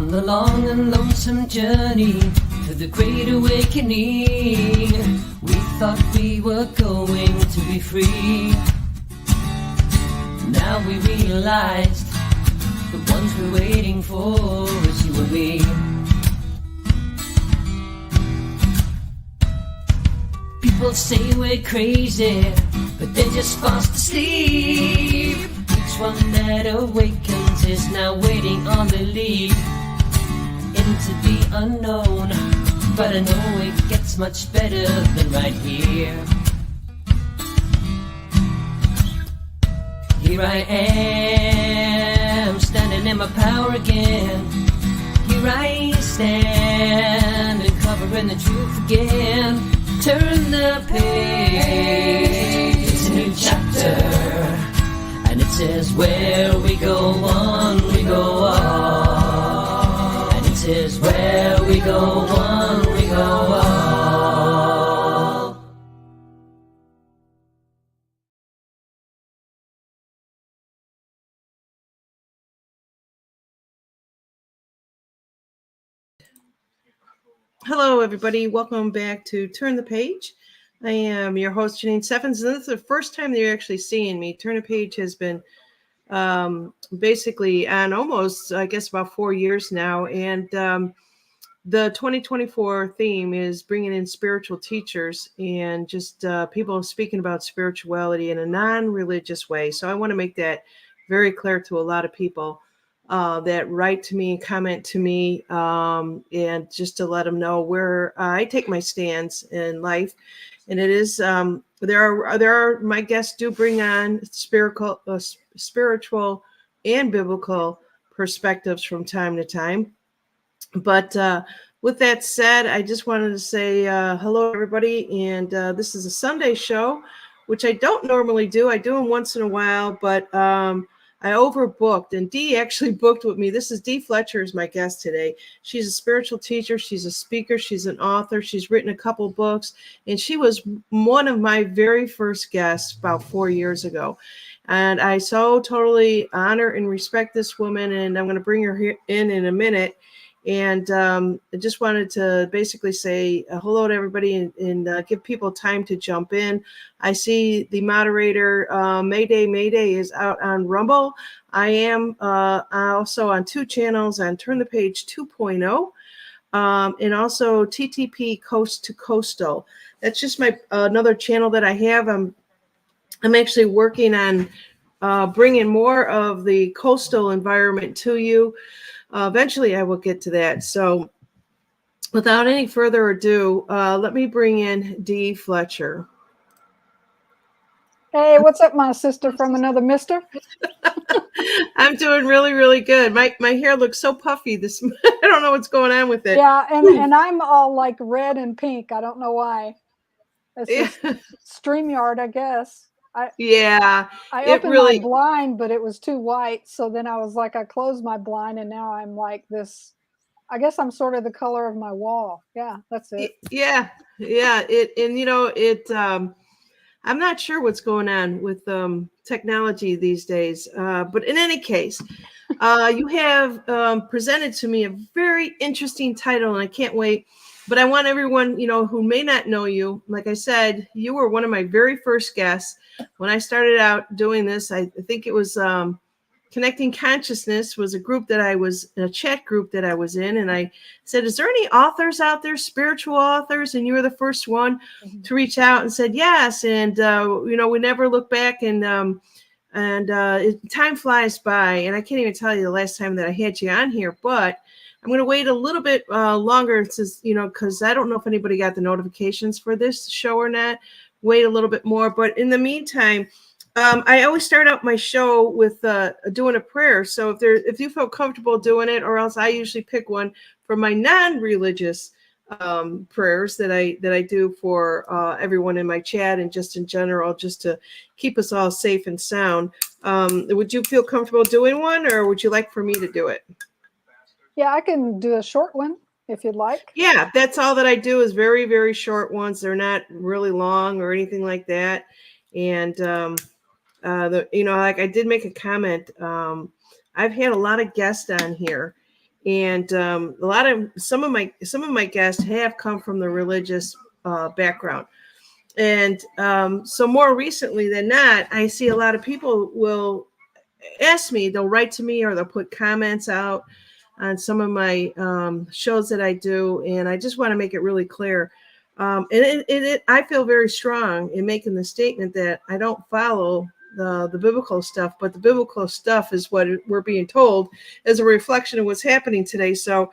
On the long and lonesome journey to the great awakening, we thought we were going to be free. Now we realized the ones we're waiting for is you and me. People say we're crazy, but they're just fast asleep. Each one that awakens is now waiting on the leap into the unknown, but I know it gets much better than right here. Here I am, standing in my power again. Here I stand, uncovering the truth again. Turn the page, it's a new chapter, and it says where we go on, we go on. And it says where we go on, we go on. Hello, everybody. Welcome back to Turn the Page. I am your host, Janine Steffens, and this is the first time that you're actually seeing me. Turn the Page has been basically on almost, I guess, about 4 years now, and the 2024 theme is bringing in spiritual teachers and just people speaking about spirituality in a non-religious way. So I want to make that very clear to a lot of people that write to me and comment to me, and just to let them know where I take my stands in life. And it is there are my guests do bring on spiritual and biblical perspectives from time to time. But with that said, I just wanted to say hello, everybody. And this is a Sunday show, which I don't normally do. I do them once in a while, but I overbooked, and Dee actually booked with me. This is Dee Fletcher is my guest today. She's a spiritual teacher. She's a speaker. She's an author. She's written a couple books, and she was one of my very first guests about 4 years ago. And I so totally honor and respect this woman, and I'm going to bring her here in a minute. And I just wanted to basically say hello to everybody and give people time to jump in. I see the moderator, Mayday is out on Rumble. I am also on 2 channels on Turn the Page 2.0 and also TTP Coast to Coastal. That's just my another channel that I have. I'm actually working on bringing more of the coastal environment to you. Eventually, I will get to that. So without any further ado, let me bring in Dee Fletcher. Hey, what's up, my sister from another mister? I'm doing really, really good. My hair looks so puffy. I don't know what's going on with it. Yeah, and I'm all like red and pink. I don't know why. It's just StreamYard, I guess. I opened my blind, but it was too white. So then I was like, I closed my blind, and now I'm like this. I guess I'm sort of the color of my wall. Yeah, that's it. Yeah. I'm not sure what's going on with technology these days. But in any case, you have presented to me a very interesting title, and I can't wait. But I want everyone, who may not know you, like I said, you were one of my very first guests when I started out doing this. I think it was Connecting Consciousness was a chat group that I was in. And I said, is there any authors out there, spiritual authors? And you were the first one to reach out and said yes. And, we never look back, and time flies by. And I can't even tell you the last time that I had you on here, but I'm going to wait a little bit longer, because I don't know if anybody got the notifications for this show or not. Wait a little bit more. But in the meantime, I always start out my show with doing a prayer. So if you feel comfortable doing it, or else I usually pick one for my non-religious prayers that I do for everyone in my chat and just in general, just to keep us all safe and sound. Would you feel comfortable doing one, or would you like for me to do it? Yeah, I can do a short one if you'd like. Yeah, that's all that I do is very, very short ones. They're not really long or anything like that. And, like I did make a comment. I've had a lot of guests on here, And some of my guests have come from the religious background. And so more recently than not, I see a lot of people will ask me, they'll write to me or they'll put comments out on some of my shows that I do. And I just want to make it really clear. I feel very strong in making the statement that I don't follow the biblical stuff, but the biblical stuff is what we're being told as a reflection of what's happening today. So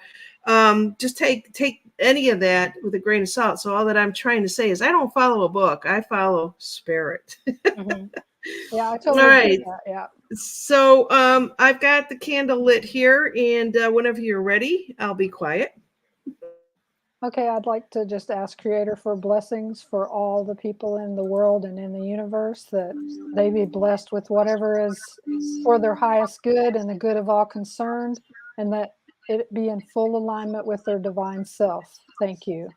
just take any of that with a grain of salt. So all that I'm trying to say is I don't follow a book. I follow spirit. Mm-hmm. Yeah, I totally all right. get that. Yeah. So I've got the candle lit here, and whenever you're ready, I'll be quiet. Okay, I'd like to just ask Creator for blessings for all the people in the world and in the universe, that they be blessed with whatever is for their highest good and the good of all concerned, and that it be in full alignment with their divine self. Thank you.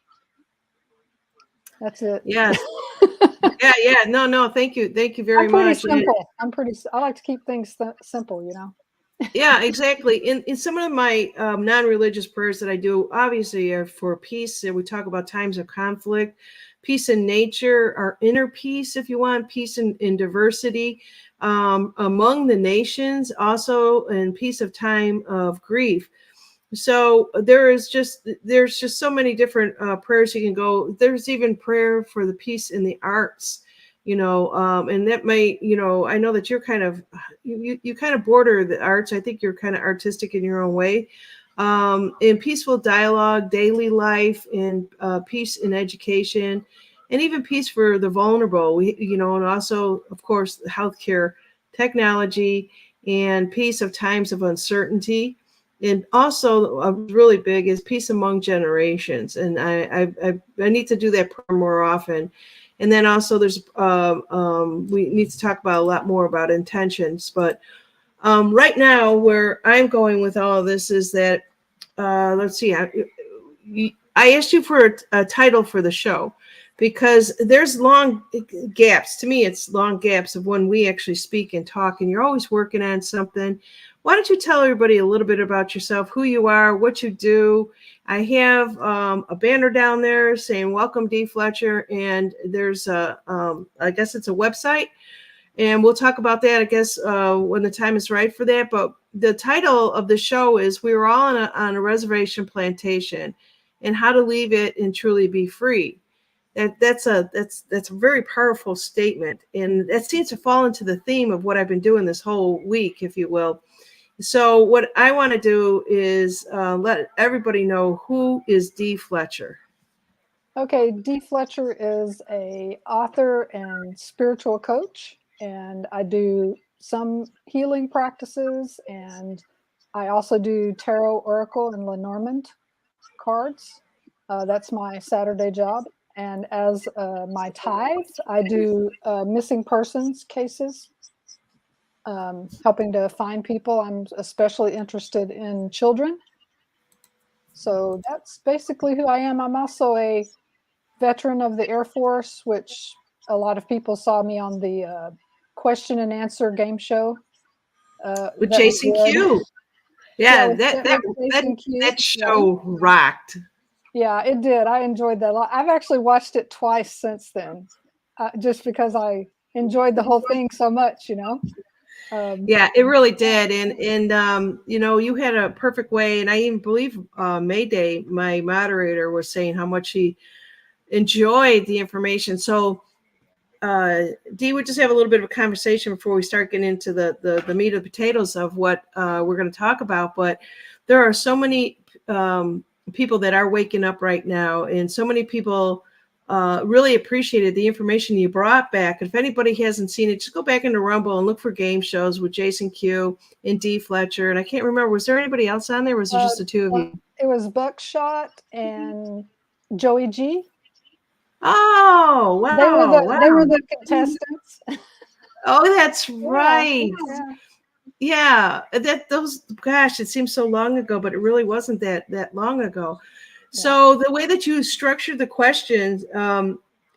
That's it. Yes. yeah. No. Thank you very much. Simple. I like to keep things simple, you know. Yeah, exactly. In some of my non-religious prayers that I do, obviously, are for peace. And we talk about times of conflict, peace in nature, our inner peace, if you want, peace in diversity among the nations, also, and peace of time of grief. So there's just so many different prayers you can go. There's even prayer for the peace in the arts. And that may, I know that you're kind of, you kind of border the arts. I think you're kind of artistic in your own way. In peaceful dialogue, daily life, and peace in education, and even peace for the vulnerable. And also, of course, healthcare, technology, and peace of times of uncertainty. And also, really big is peace among generations. And I need to do that more often. And then also there's we need to talk about a lot more about intentions. But right now, where I'm going with all of this is that, let's see, I asked you for a title for the show, because there's long gaps. To me, it's long gaps of when we actually speak and talk, and you're always working on something. Why don't you tell everybody a little bit about yourself, who you are, what you do? I have a banner down there saying "Welcome, D. Fletcher," and there's I guess it's a website, and we'll talk about that, I guess, when the time is right for that. But the title of the show is "We Were All on a Reservation Plantation, and How to Leave It and Truly Be Free." That's a very powerful statement, and that seems to fall into the theme of what I've been doing this whole week, if you will. So what I want to do is let everybody know, who is D. Fletcher. Okay, D. Fletcher is a author and spiritual coach, and I do some healing practices, and I also do tarot, oracle, and Lenormand cards. That's my Saturday job. And as my tithe, I do missing persons cases, helping to find people. I'm especially interested in children. So that's basically who I am. I'm also a veteran of the Air Force, which a lot of people saw me on the question and answer game show with Jason Q. Yeah, that show rocked. Yeah, it did. I enjoyed that a lot. I've actually watched it twice since then, just because I enjoyed the whole thing so much, Yeah, it really did. And you had a perfect way. And I even believe Mayday, my moderator, was saying how much he enjoyed the information. So Dee, we just have a little bit of a conversation before we start getting into the meat of the potatoes of what we're going to talk about. But there are so many people that are waking up right now, and so many people really appreciated the information you brought back. If anybody hasn't seen it, just go back into Rumble and look for game shows with Jason Q and D. Fletcher. And I can't remember, was there anybody else on there? Or was it just the two of you? It was Buckshot and Joey G. Oh, wow. They were the contestants. Oh, that's right. Yeah. Gosh, it seems so long ago, but it really wasn't that long ago. Yeah. So the way that you structured the questions,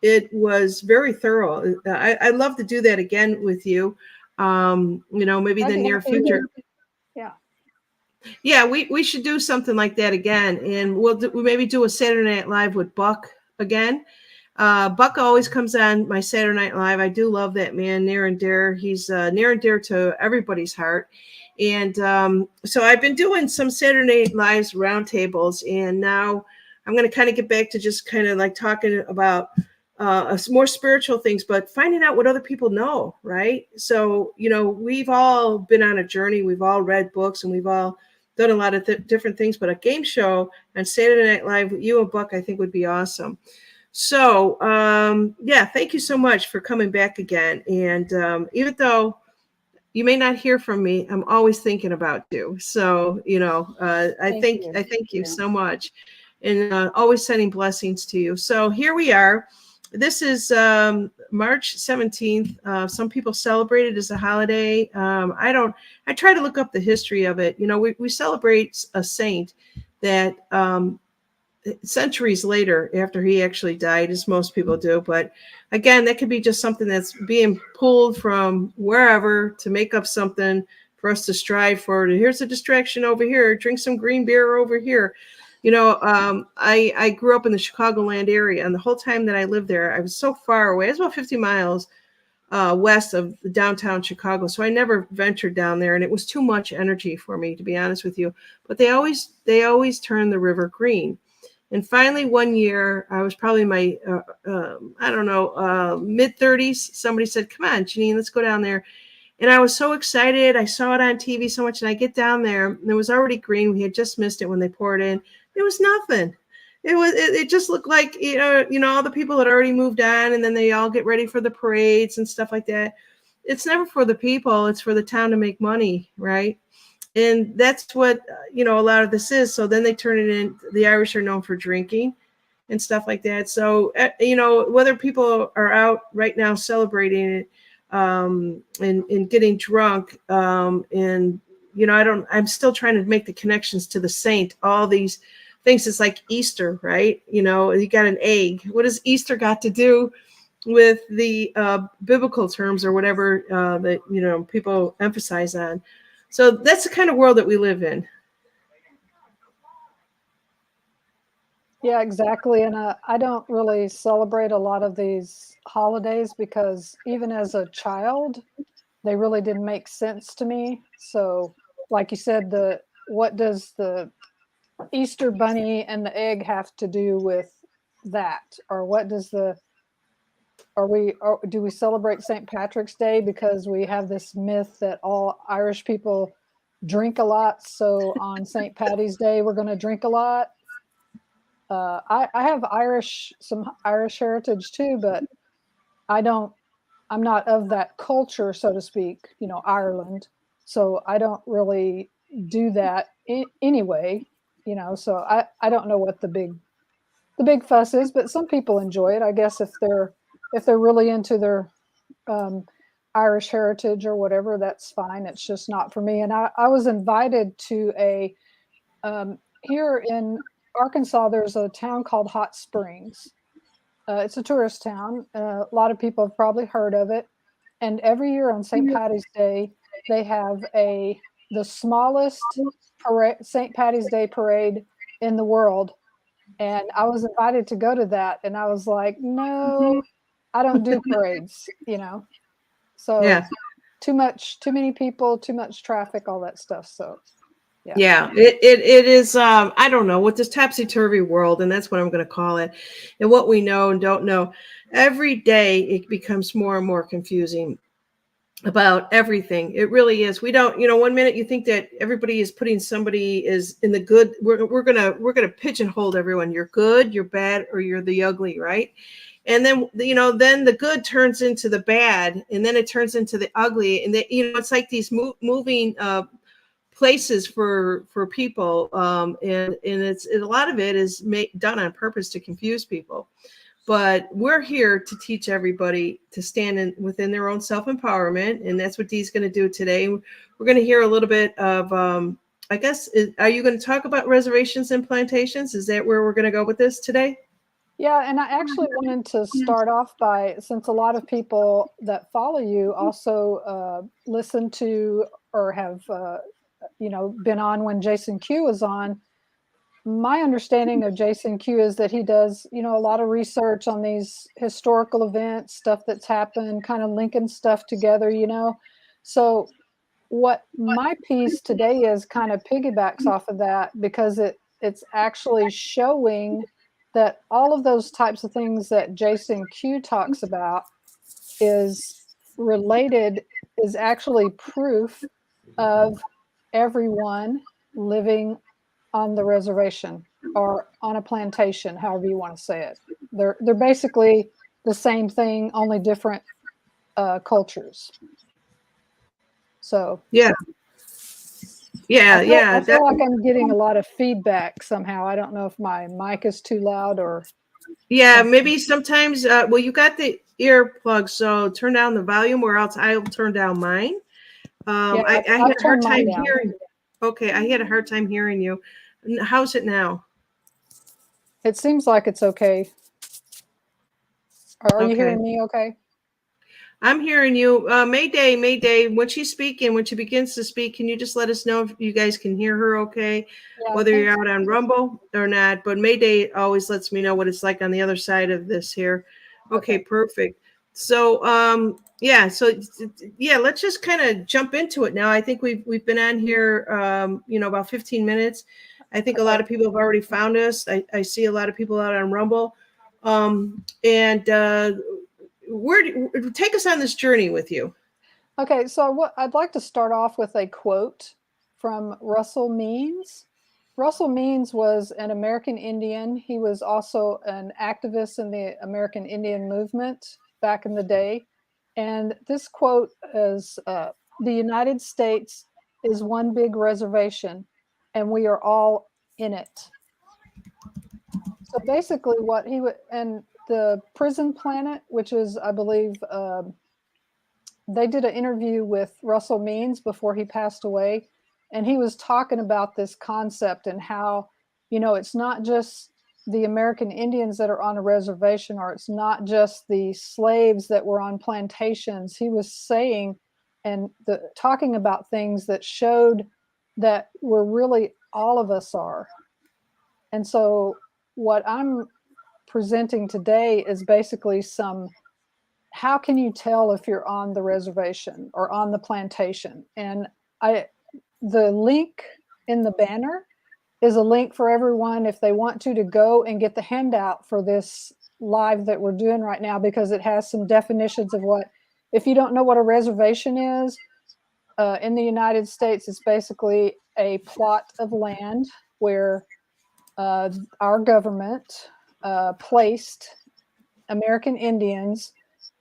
it was very thorough. I'd love to do that again with you. Maybe in the near future. Yeah. Yeah, we should do something like that again, and we'll maybe do a Saturday Night Live with Buck again. Buck always comes on my Saturday Night Live. I do love that man, near and dear. He's near and dear to everybody's heart. And so I've been doing some Saturday Night Lives roundtables, and now I'm going to kind of get back to just kind of like talking about more spiritual things, but finding out what other people know, right? So, we've all been on a journey. We've all read books, and we've all done a lot of different things, but a game show on Saturday Night Live with you and Buck, I think would be awesome. So, yeah, thank you so much for coming back again. And even though you may not hear from me, I'm always thinking about you. So, I thank you so much, and always sending blessings to you. So here we are. This is March 17th. Some people celebrate it as a holiday. I try to look up the history of it. We celebrate a saint that centuries later, after he actually died, as most people do. But again, that could be just something that's being pulled from wherever to make up something for us to strive for. Here's a distraction over here. Drink some green beer over here. I grew up in the Chicagoland area, and the whole time that I lived there, I was so far away. It's about 50 miles west of downtown Chicago. So I never ventured down there, and it was too much energy for me, to be honest with you. But they always turn the river green. And finally, one year, I was probably in my, mid 30s. Somebody said, "Come on, Janine, let's go down there." And I was so excited. I saw it on TV so much. And I get down there, and it was already green. We had just missed it when they poured in. It was nothing. It just looked like, all the people had already moved on, and then they all get ready for the parades and stuff like that. It's never for the people. It's for the town to make money, right? And that's what, a lot of this is. So then they turn it in. The Irish are known for drinking and stuff like that. So, whether people are out right now celebrating it and getting drunk, I'm still trying to make the connections to the saint, all these things. It's like Easter, right? You got an egg. What does Easter got to do with the biblical terms or whatever that, people emphasize on? So that's the kind of world that we live in. Yeah, exactly. And I don't really celebrate a lot of these holidays because even as a child, they really didn't make sense to me. So, like you said, what does the Easter bunny and the egg have to do with that? Or what does do we celebrate St. Patrick's Day because we have this myth that all Irish people drink a lot, so on St. Patty's Day we're going to drink a lot? I have some Irish heritage too, but I'm not of that culture, so to speak, Ireland. So I don't really do that anyway, so I don't know what the big fuss is, but some people enjoy it, I guess, if they're really into their Irish heritage or whatever, that's fine. It's just not for me. And I was invited to here in Arkansas, there's a town called Hot Springs. It's a tourist town. A lot of people have probably heard of it. And every year on St. Patty's Day, they have the smallest St. Patty's Day parade in the world. And I was invited to go to that. And I was like, no, I don't do parades, So yeah. Too many people, too much traffic, all that stuff. So yeah, it is. I don't know, with this topsy-turvy world, and that's what I'm going to call it, and what we know and don't know, every day it becomes more and more confusing about everything. It really is. We don't, 1 minute you think that everybody is putting somebody is in the good. We're gonna pigeonhole everyone. You're good, you're bad, or you're the ugly, right? And then, then the good turns into the bad, and then it turns into the ugly, and it's like these moving places for people, and a lot of it is done on purpose to confuse people. But we're here to teach everybody to stand within their own self-empowerment, and that's what Dee's going to do today. We're going to hear a little bit of, I guess, are you going to talk about reservations and plantations? Is that where we're going to go with this today? Yeah, and I actually wanted to start off by, since a lot of people that follow you also listen to or have been on when Jason Q was on. My understanding of Jason Q is that he does, a lot of research on these historical events, stuff that's happened, kind of linking stuff together, So what my piece today is kind of piggybacks off of that, because it's actually showing that all of those types of things that Jason Q talks about is actually proof of everyone living on the reservation or on a plantation, however you want to say it. They're basically the same thing, only different cultures. So yeah. I feel like I'm getting a lot of feedback somehow. I don't know if my mic is too loud or. Yeah, something. Maybe sometimes. Well, you got the earplugs, so turn down the volume, or else I'll turn down mine. I had a hard time hearing. Okay, I had a hard time hearing you. How's it now? It seems like it's okay. Are you hearing me okay? I'm hearing you. Mayday, when she begins to speak, can you just let us know if you guys can hear her okay? Yeah, whether you're out on Rumble or not. But Mayday always lets me know what it's like on the other side of this here. Okay. Perfect. So let's just kind of jump into it now. I think we've been on here about 15 minutes. I think a lot of people have already found us. I see a lot of people out on Rumble. Take us on this journey with you. Okay, so I'd like to start off with a quote from Russell Means. Russell Means was an American Indian. He was also an activist in the American Indian movement back in the day. And this quote is, the United States is one big reservation, and we are all in it. So basically what he would, and the Prison Planet, which is, I believe, they did an interview with Russell Means before he passed away, and he was talking about this concept and how, it's not just the American Indians that are on a reservation, or it's not just the slaves that were on plantations. He was saying and talking about things that showed that we're really, all of us are. And so what I'm presenting today is basically how can you tell if you're on the reservation or on the plantation? And the link in the banner is a link for everyone if they want to go and get the handout for this live that we're doing right now, because it has some definitions of if you don't know what a reservation is, in the United States, it's basically a plot of land where our government placed American Indians,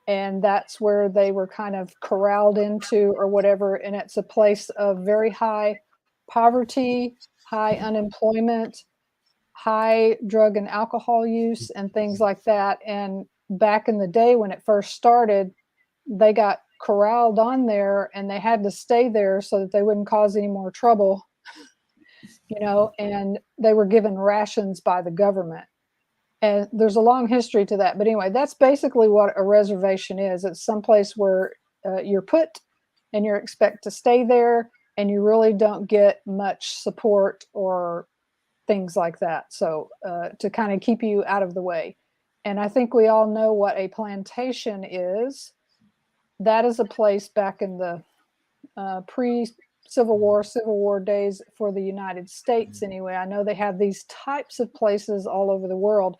and that's where they were kind of corralled into or whatever. And it's a place of very high poverty, high unemployment, high drug and alcohol use, and things like that. And back in the day when it first started, they got corralled on there and they had to stay there so that they wouldn't cause any more trouble, and they were given rations by the government. And there's a long history to that. But anyway, that's basically what a reservation is. It's someplace where you're put and you're expected to stay there, and you really don't get much support or things like that. So to kind of keep you out of the way. And I think we all know what a plantation is. That is a place back in the Civil War days for the United States anyway. I know they have these types of places all over the world,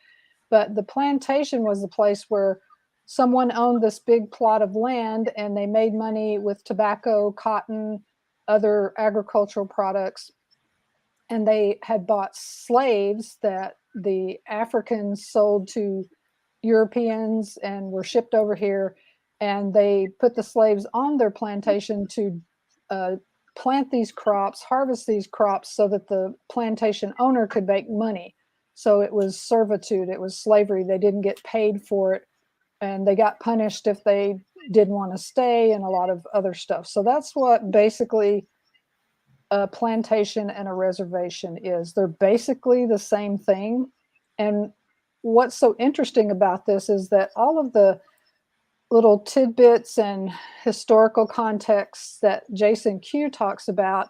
but the plantation was the place where someone owned this big plot of land and they made money with tobacco, cotton, other agricultural products. And they had bought slaves that the Africans sold to Europeans and were shipped over here. And they put the slaves on their plantation to plant these crops, harvest these crops so that the plantation owner could make money. So it was servitude, it was slavery. They didn't get paid for it, and they got punished if they didn't want to stay, and a lot of other stuff. So that's what basically a plantation and a reservation is. They're basically the same thing. And what's so interesting about this is that all of the little tidbits and historical contexts that Jason Q talks about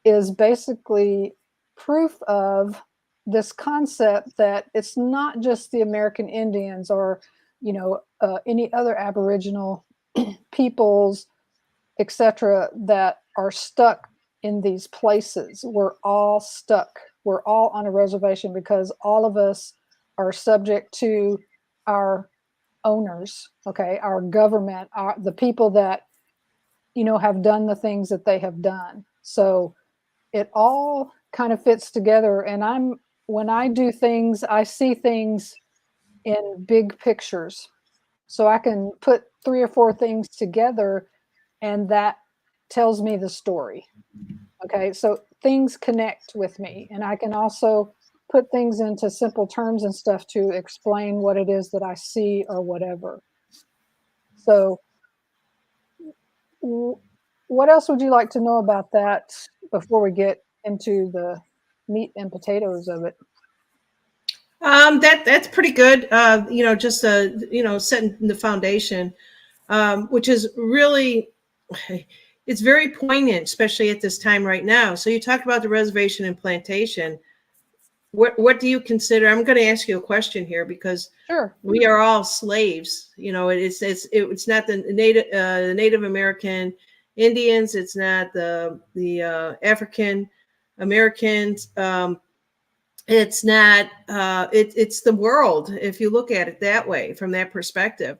is basically proof of this concept that it's not just the American Indians or, any other Aboriginal peoples, etc., that are stuck in these places. We're all stuck. We're all on a reservation because all of us are subject to our owners, okay, our government, the people that, have done the things that they have done. So it all kind of fits together. And when I do things, I see things in big pictures. So I can put 3 or 4 things together and that tells me the story. Okay, so things connect with me, and I can also put things into simple terms and stuff to explain what it is that I see or whatever. So what else would you like to know about that before we get into the meat and potatoes of it? That's pretty good. Just setting the foundation, which is really, it's very poignant, especially at this time right now. So you talked about the reservation and plantation. What do you consider? I'm going to ask you a question here because sure. We are all slaves. It's not the Native American Indians. It's not the African Americans. It's not. It's the world. If you look at it that way, from that perspective.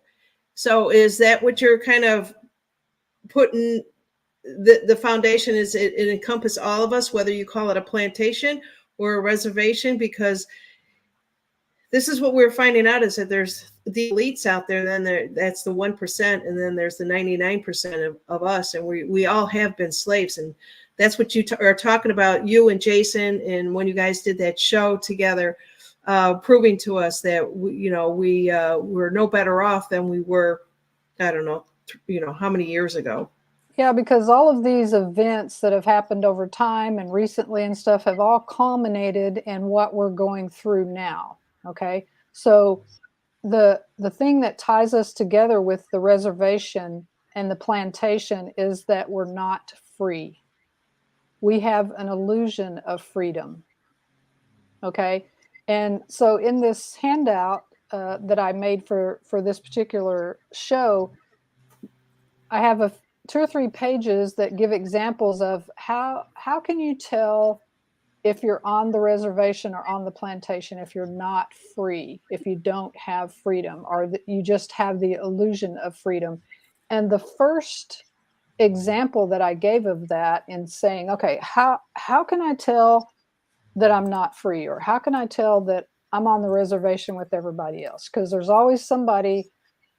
So is that what you're kind of putting? The foundation is it encompasses all of us, whether you call it a plantation or a reservation, because this is what we're finding out is that there's the elites out there, then that's the 1%, and then there's the 99% of us, and we all have been slaves, and that's what you are talking about, you and Jason, and when you guys did that show together, proving to us that we're no better off than we were, I don't know, how many years ago. Yeah, because all of these events that have happened over time and recently and stuff have all culminated in what we're going through now. Okay, so the thing that ties us together with the reservation and the plantation is that we're not free. We have an illusion of freedom. Okay, and so in this handout that I made for this particular show, I have 2 or 3 pages that give examples of how can you tell if you're on the reservation or on the plantation, if you're not free, if you don't have freedom, or that you just have the illusion of freedom. And the first example that I gave of that in saying, okay, how can I tell that I'm not free, or how can I tell that I'm on the reservation with everybody else? Because there's always somebody,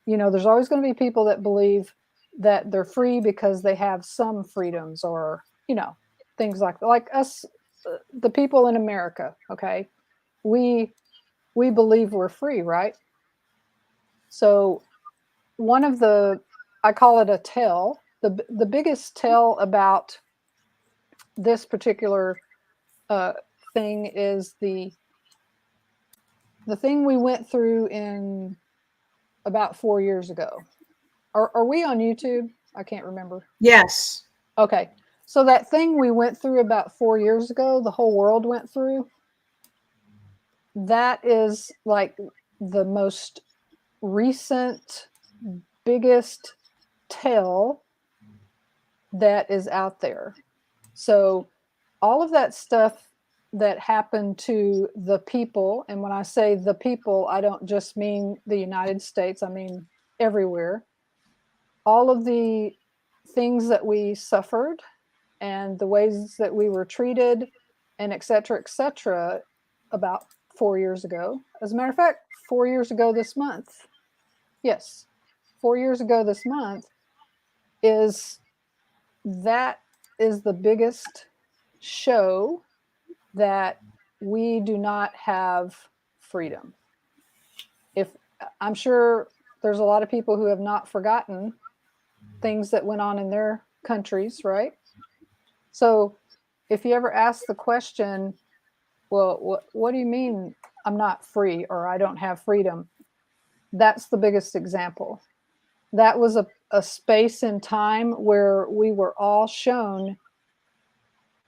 there's always going to be people that believe that they're free because they have some freedoms, or things like us, the people in America. Okay, we believe we're free, right? So one of I call it a tell, the biggest tell about this particular thing is the thing we went through in about 4 years ago. Are we on YouTube? I can't remember. Yes. Okay. So that thing we went through about 4 years ago, the whole world went through, that is like the most recent, biggest tell that is out there. So all of that stuff that happened to the people, and when I say the people, I don't just mean the United States, I mean everywhere. All of the things that we suffered and the ways that we were treated and et cetera, about 4 years ago. As a matter of fact, 4 years ago this month. Yes, 4 years ago this month is the biggest show that we do not have freedom. I'm sure there's a lot of people who have not forgotten things that went on in their countries, right? So if you ever ask the question, well, what do you mean I'm not free or I don't have freedom? That's the biggest example. That was a space in time where we were all shown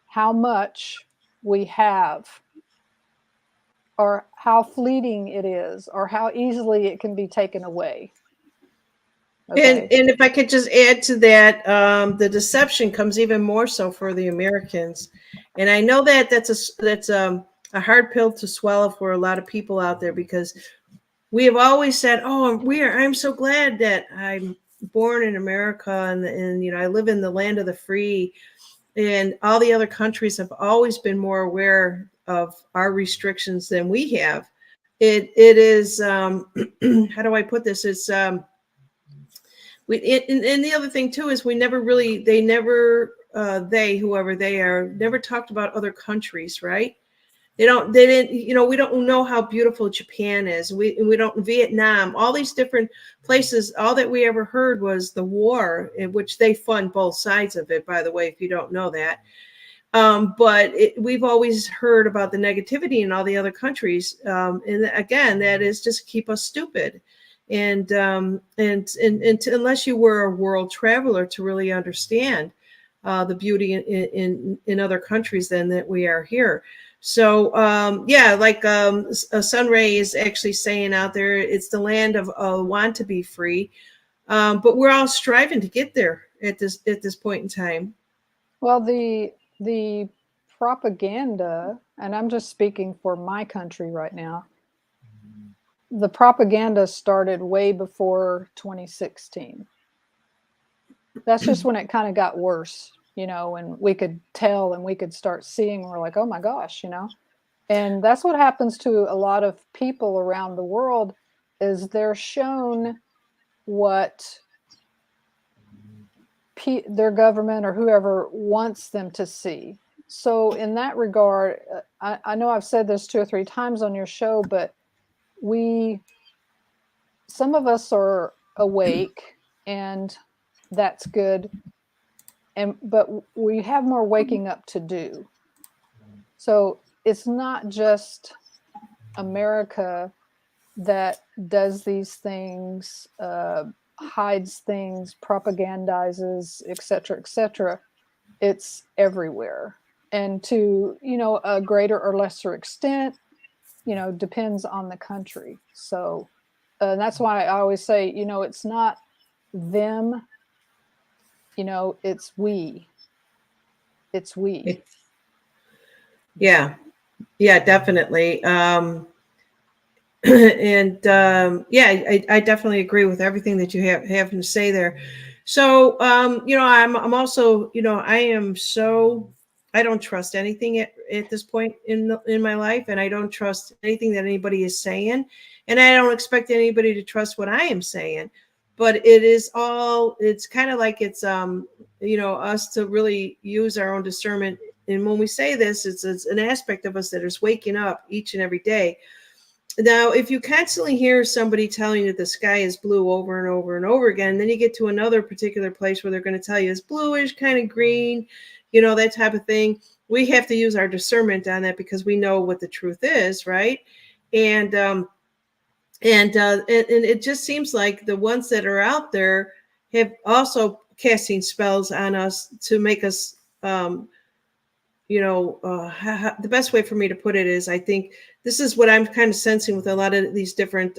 how much we have, or how fleeting it is, or how easily it can be taken away. Okay. And if I could just add to that, the deception comes even more so for the Americans. And I know that that's a hard pill to swallow for a lot of people out there, because we have always said, oh, I'm so glad that I'm born in America, and I live in the land of the free. And all the other countries have always been more aware of our restrictions than we have. It is how do I put this? It's and the other thing too is whoever they are, never talked about other countries, right? They didn't, we don't know how beautiful Japan is. We don't, Vietnam, all these different places. All that we ever heard was the war, in which they fund both sides of it, by the way, if you don't know that. But we've always heard about the negativity in all the other countries. And again, that is just keep us stupid. And unless you were a world traveler to really understand the beauty in other countries than that we are here. So like Sunray is actually saying out there, it's the land of want to be free, but we're all striving to get there at this point in time. Well, the propaganda, and I'm just speaking for my country right now, the propaganda started way before 2016. That's just when it kind of got worse, and we could tell, and we could start seeing, we're like, oh my gosh, and that's what happens to a lot of people around the world, is they're shown what their government or whoever wants them to see. So in that regard, I know I've said this 2 or 3 times on your show, but some of us are awake, and that's good. But we have more waking up to do. So it's not just America that does these things, hides things, propagandizes, et cetera. It's everywhere. And to, a greater or lesser extent, depends on the country. So that's why I always say, it's not them, it's we. It's we. Yeah, definitely. And I definitely agree with everything that you have to say there. So, I'm also, I don't trust anything at this point in my life, and I don't trust anything that anybody is saying, and I don't expect anybody to trust what I am saying. But it's kind of like it's us to really use our own discernment. And when we say this, it's an aspect of us that is waking up each and every day. Now, if you constantly hear somebody telling you that the sky is blue over and over and over again, then you get to another particular place where they're going to tell you it's bluish, kind of green, that type of thing. We have to use our discernment on that, because we know what the truth is, right? And it just seems like the ones that are out there have also casting spells on us to make us, the best way for me to put it is, I think this is what I'm kind of sensing with a lot of these different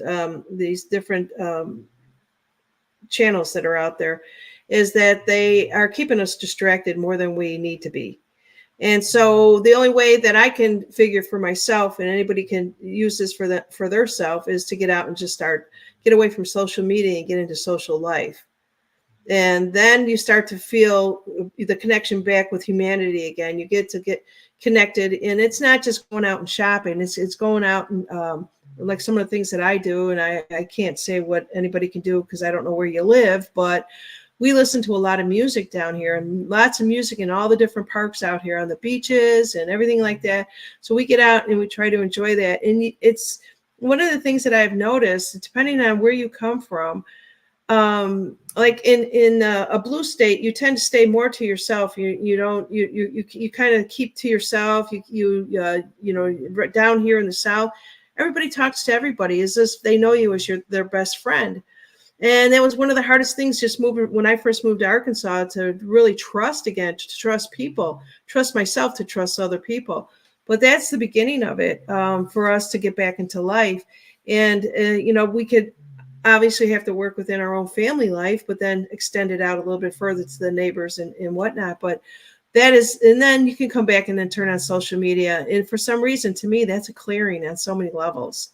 channels that are out there, is that they are keeping us distracted more than we need to be. And so the only way that I can figure for myself, and anybody can use this for their self, is to get out and just get away from social media and get into social life. And then you start to feel the connection back with humanity again. You get connected, and it's not just going out and shopping. It's going out and like some of the things that I do, and I can't say what anybody can do because I don't know where you live, but we listen to a lot of music down here, and lots of music in all the different parks out here on the beaches and everything like that. So we get out and we try to enjoy that. And it's one of the things that I've noticed, depending on where you come from, like in a blue state, you tend to stay more to yourself. You kind of keep to yourself. Down here in the South, everybody talks to everybody as if they know you as their best friend. And that was one of the hardest things, just moving when I first moved to Arkansas, to really trust again, to trust people, trust myself, to trust other people. But that's the beginning of it, for us to get back into life. And, we could obviously have to work within our own family life, but then extend it out a little bit further to the neighbors and whatnot. But that is, and then you can come back and then turn on social media. And for some reason, to me, that's a clearing on so many levels.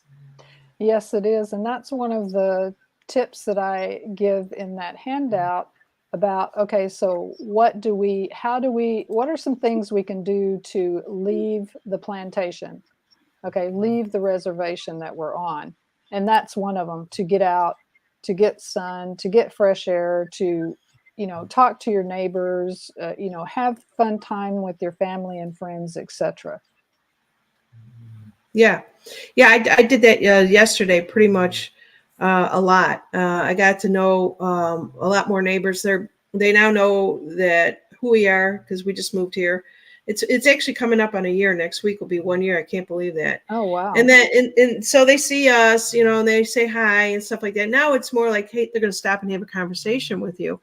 Yes, it is. And that's one of the tips that I give in that handout about, okay, so what are some things we can do to leave the plantation? Okay, leave the reservation that we're on. And that's one of them, to get out, to get sun, to get fresh air, to, talk to your neighbors, have fun time with your family and friends, etc. Yeah. I did that yesterday, pretty much a lot. I got to know a lot more neighbors. They now know that who we are, because we just moved here. It's actually coming up on a year. Next week will be 1 year. I can't believe that. Oh, wow. And then and so they see us, and they say hi and stuff like that. Now it's more like, hey, they're going to stop and have a conversation with you.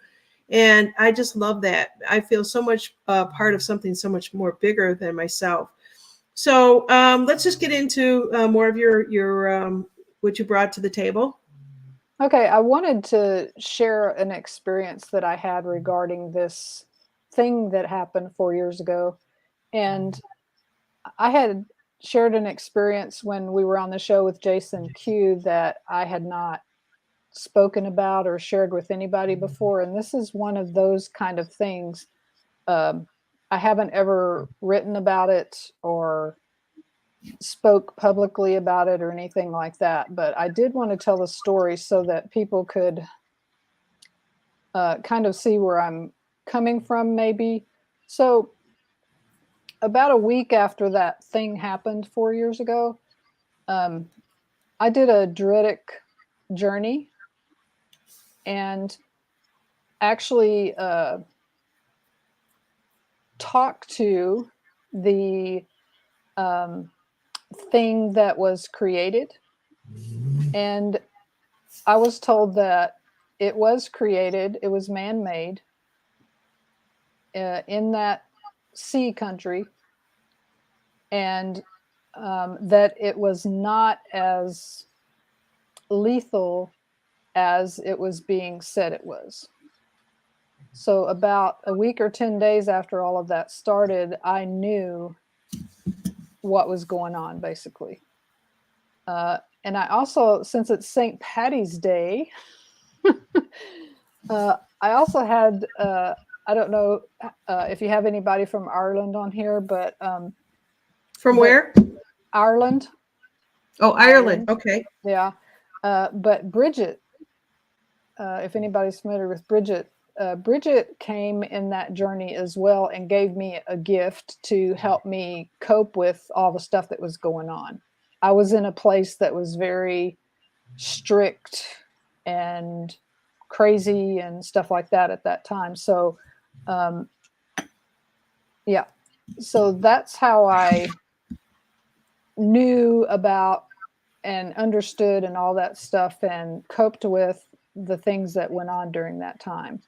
And I just love that. I feel so much part of something so much more bigger than myself. So let's just get into more of your what you brought to the table. Okay, I wanted to share an experience that I had regarding this thing that happened 4 years ago. And I had shared an experience when we were on the show with Jason Q that I had not spoken about or shared with anybody before. And this is one of those kind of things. I haven't ever written about it or spoke publicly about it or anything like that, but I did want to tell the story so that people could kind of see where I'm coming from, maybe. So about a week after that thing happened 4 years ago, I did a druidic journey and actually talked to the thing that was created. And I was told that it was created, it was man-made in that sea country, and that it was not as lethal as it was being said it was. So about a week or 10 days after all of that started, I knew what was going on, basically. And I also, since it's St. Patty's Day, I also had, I don't know if you have anybody from Ireland on here, but... From where? Ireland. Oh, Ireland. Okay. Yeah. But Bridget, if anybody's familiar with Bridget, Bridget came in that journey as well and gave me a gift to help me cope with all the stuff that was going on. I was in a place that was very strict and crazy and stuff like that at that time. So, yeah. So that's how I knew about and understood and all that stuff and coped with the things that went on during that time.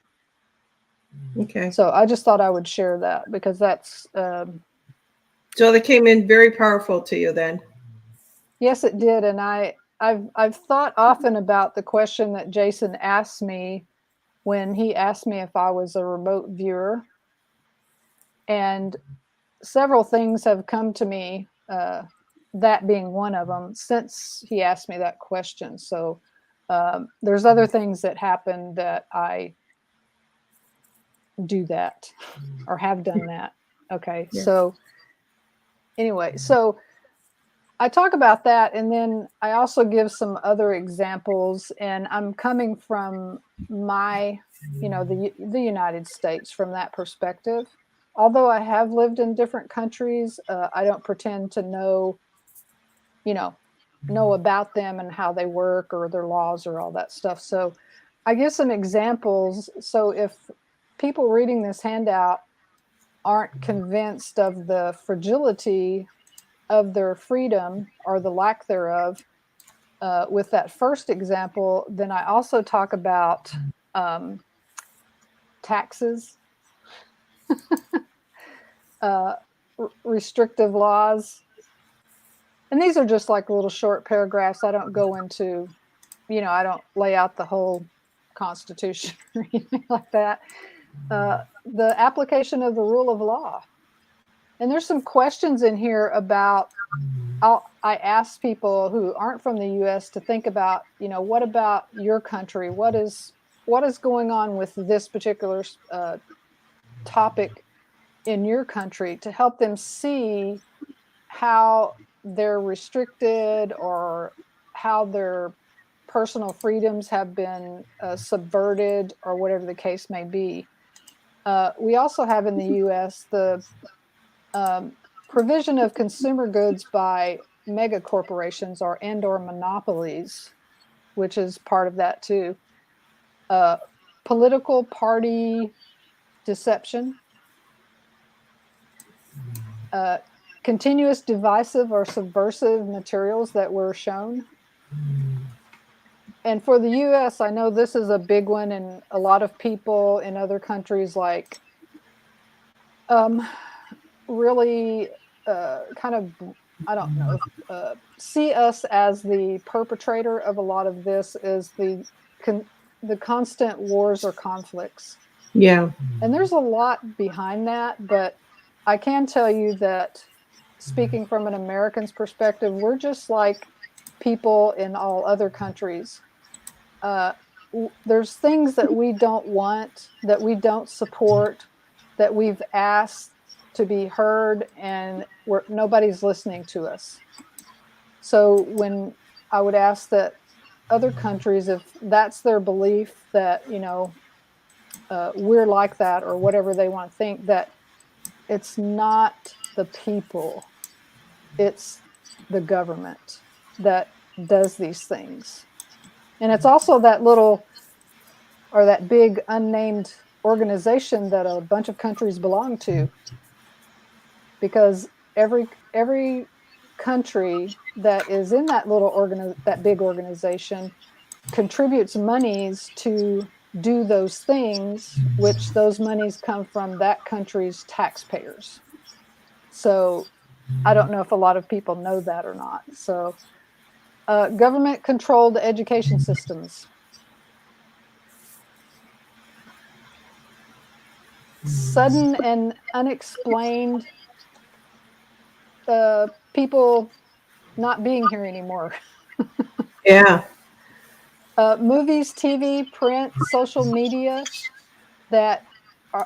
Okay. So I just thought I would share that because that's... So they came in very powerful to you then? Yes, it did. And I've thought often about the question that Jason asked me when he asked me if I was a remote viewer. And several things have come to me, that being one of them, since he asked me that question. So there's other things that happen that I do that or have done that. Okay. Yeah. So anyway, so I talk about that, and then I also give some other examples, and I'm coming from my, the United States from that perspective. Although I have lived in different countries, I don't pretend to know about them and how they work or their laws or all that stuff. So I give some examples. So if people reading this handout aren't convinced of the fragility of their freedom or the lack thereof, with that first example, then I also talk about taxes, restrictive laws. And these are just like little short paragraphs. I don't go into, I don't lay out the whole Constitution or anything like that. The application of the rule of law. And there's some questions in here about, I ask people who aren't from the U.S. to think about, what about your country? What is going on with this particular topic in your country, to help them see how they're restricted or how their personal freedoms have been subverted, or whatever the case may be. We also have in the U.S. the provision of consumer goods by mega corporations or monopolies, which is part of that too. Political party deception, continuous divisive or subversive materials that were shown. And for the U.S., I know this is a big one, and a lot of people in other countries really kind of, I don't know, see us as the perpetrator of a lot of this, is the constant wars or conflicts. Yeah. And there's a lot behind that, but I can tell you that, speaking from an American's perspective, we're just like people in all other countries. There's things that we don't want, that we don't support, that we've asked to be heard, and nobody's listening to us. So when I would ask that other countries, if that's their belief, that, we're like that, or whatever they want to think, that it's not the people, it's the government that does these things. And it's also that little, or that big unnamed organization that a bunch of countries belong to, because every country that is in that that big organization contributes monies to do those things, which those monies come from that country's taxpayers. So I don't know if a lot of people know that or not. So government-controlled education systems. Sudden and unexplained people not being here anymore. Yeah. Movies, TV, print, social media that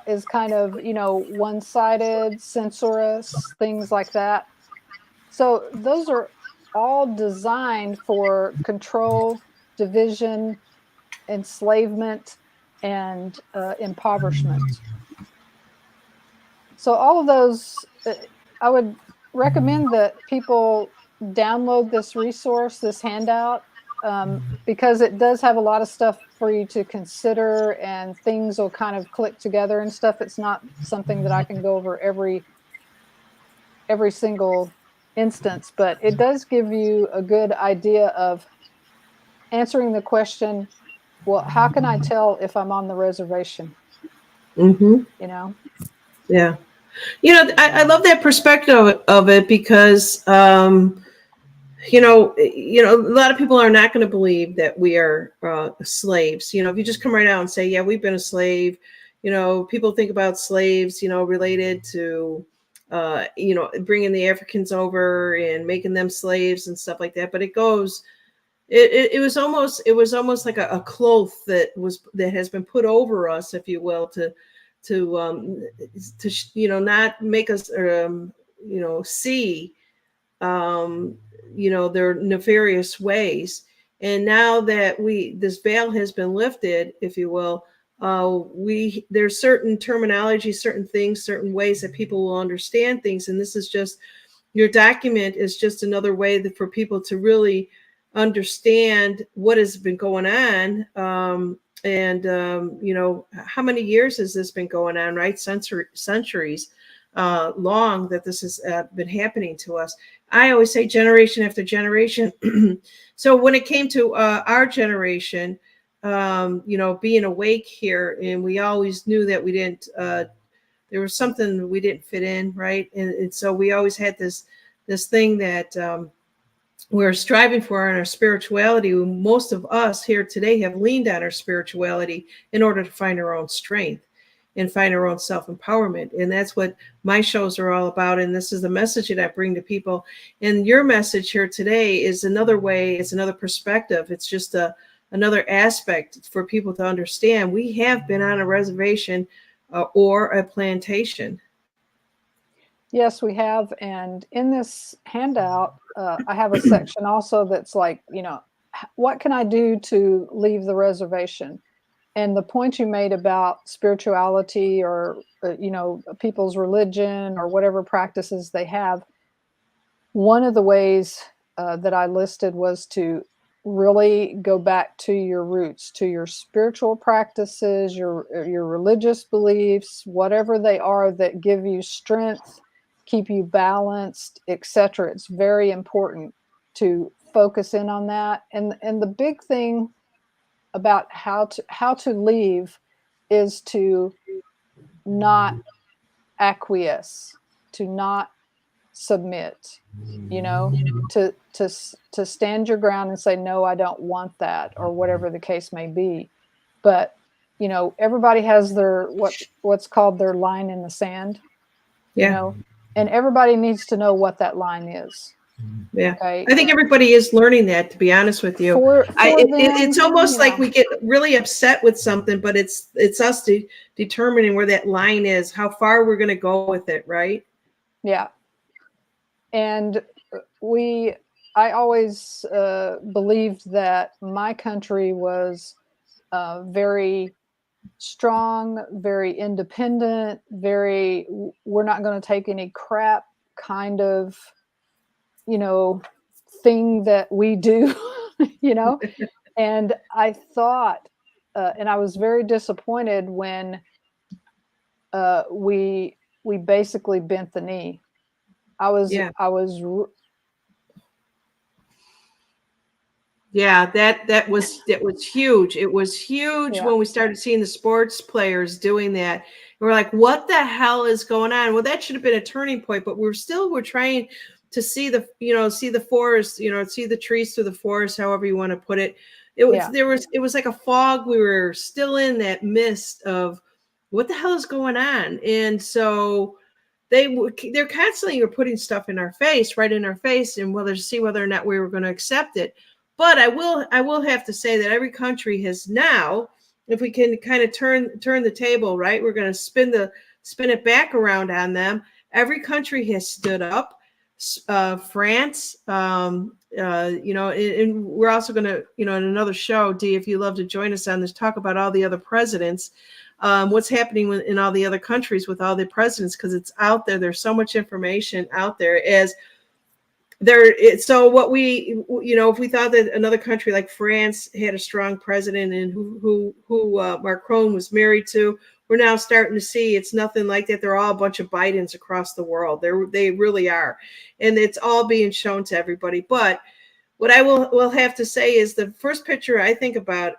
is kind of, one-sided, censorious, things like that. So those are all designed for control, division, enslavement, and impoverishment. So all of those, I would recommend that people download this resource, this handout, because it does have a lot of stuff for you to consider, and things will kind of click together and stuff. It's not something that I can go over every single instance, but it does give you a good idea of answering the question, well, how can I tell if I'm on the reservation? Mm-hmm. Yeah. I love that perspective of it, because a lot of people are not going to believe that we are slaves. If you just come right out and say, yeah, we've been a slave, people think about slaves, related to, bringing the Africans over and making them slaves and stuff like that. But it was almost like a cloth that has been put over us, if you will, to not make us see their nefarious ways. And now that this veil has been lifted, if you will, there's certain terminology, certain things, certain ways that people will understand things. And this is just, your document is just another way for people to really understand what has been going on. How many years has this been going on, right? Centuries. long that this has been happening to us. I always say generation after generation. So when it came to our generation, being awake here, and we always knew that we didn't, there was something we didn't fit in, right? And so we always had this thing that we're striving for in our spirituality. Most of us here today have leaned on our spirituality in order to find our own strength and find our own self-empowerment. And that's what my shows are all about. And this is the message that I bring to people. And your message here today is another way, it's another perspective. It's just another aspect for people to understand. We have been on a reservation or a plantation. Yes, we have. And in this handout, I have a section also that's like, what can I do to leave the reservation? And the point you made about spirituality or, people's religion or whatever practices they have, one of the ways that I listed was to really go back to your roots, to your spiritual practices, your religious beliefs, whatever they are that give you strength, keep you balanced, etc. It's very important to focus in on that. And the big thing about how to leave is to not acquiesce, to not submit, to stand your ground and say, no, I don't want that, or whatever the case may be. But everybody has their what's called their line in the sand. And everybody needs to know what that line is. Yeah, okay. I think everybody is learning that, to be honest with you. It's almost like we get really upset with something, but it's us determining where that line is, how far we're going to go with it, right? Yeah. And I always believed that my country was very strong, very independent, we're not going to take any crap kind of, thing that we do, and I thought, and I was very disappointed when we basically bent the knee. Yeah, that was huge. It was huge when we started seeing the sports players doing that. And we're like, what the hell is going on? Well, that should have been a turning point, but we're trying to see the forest, see the trees through the forest, however you want to put it. It was like a fog. We were still in that mist of what the hell is going on. And so they're constantly putting stuff in our face, right in our face, and see whether or not we were going to accept it. But I will have to say that every country has now, if we can kind of turn the table, right, we're going to spin it back around on them. Every country has stood up. France, and we're also going to, in another show, Dee, if you love to join us on this, talk about all the other presidents, what's happening in all the other countries with all the presidents, because it's out there. There's so much information out there so what if we thought that another country like France had a strong president and who Macron was married to, we're now starting to see it's nothing like that. They're all a bunch of Bidens across the world. They really are. And it's all being shown to everybody. But what I will have to say is the first picture I think about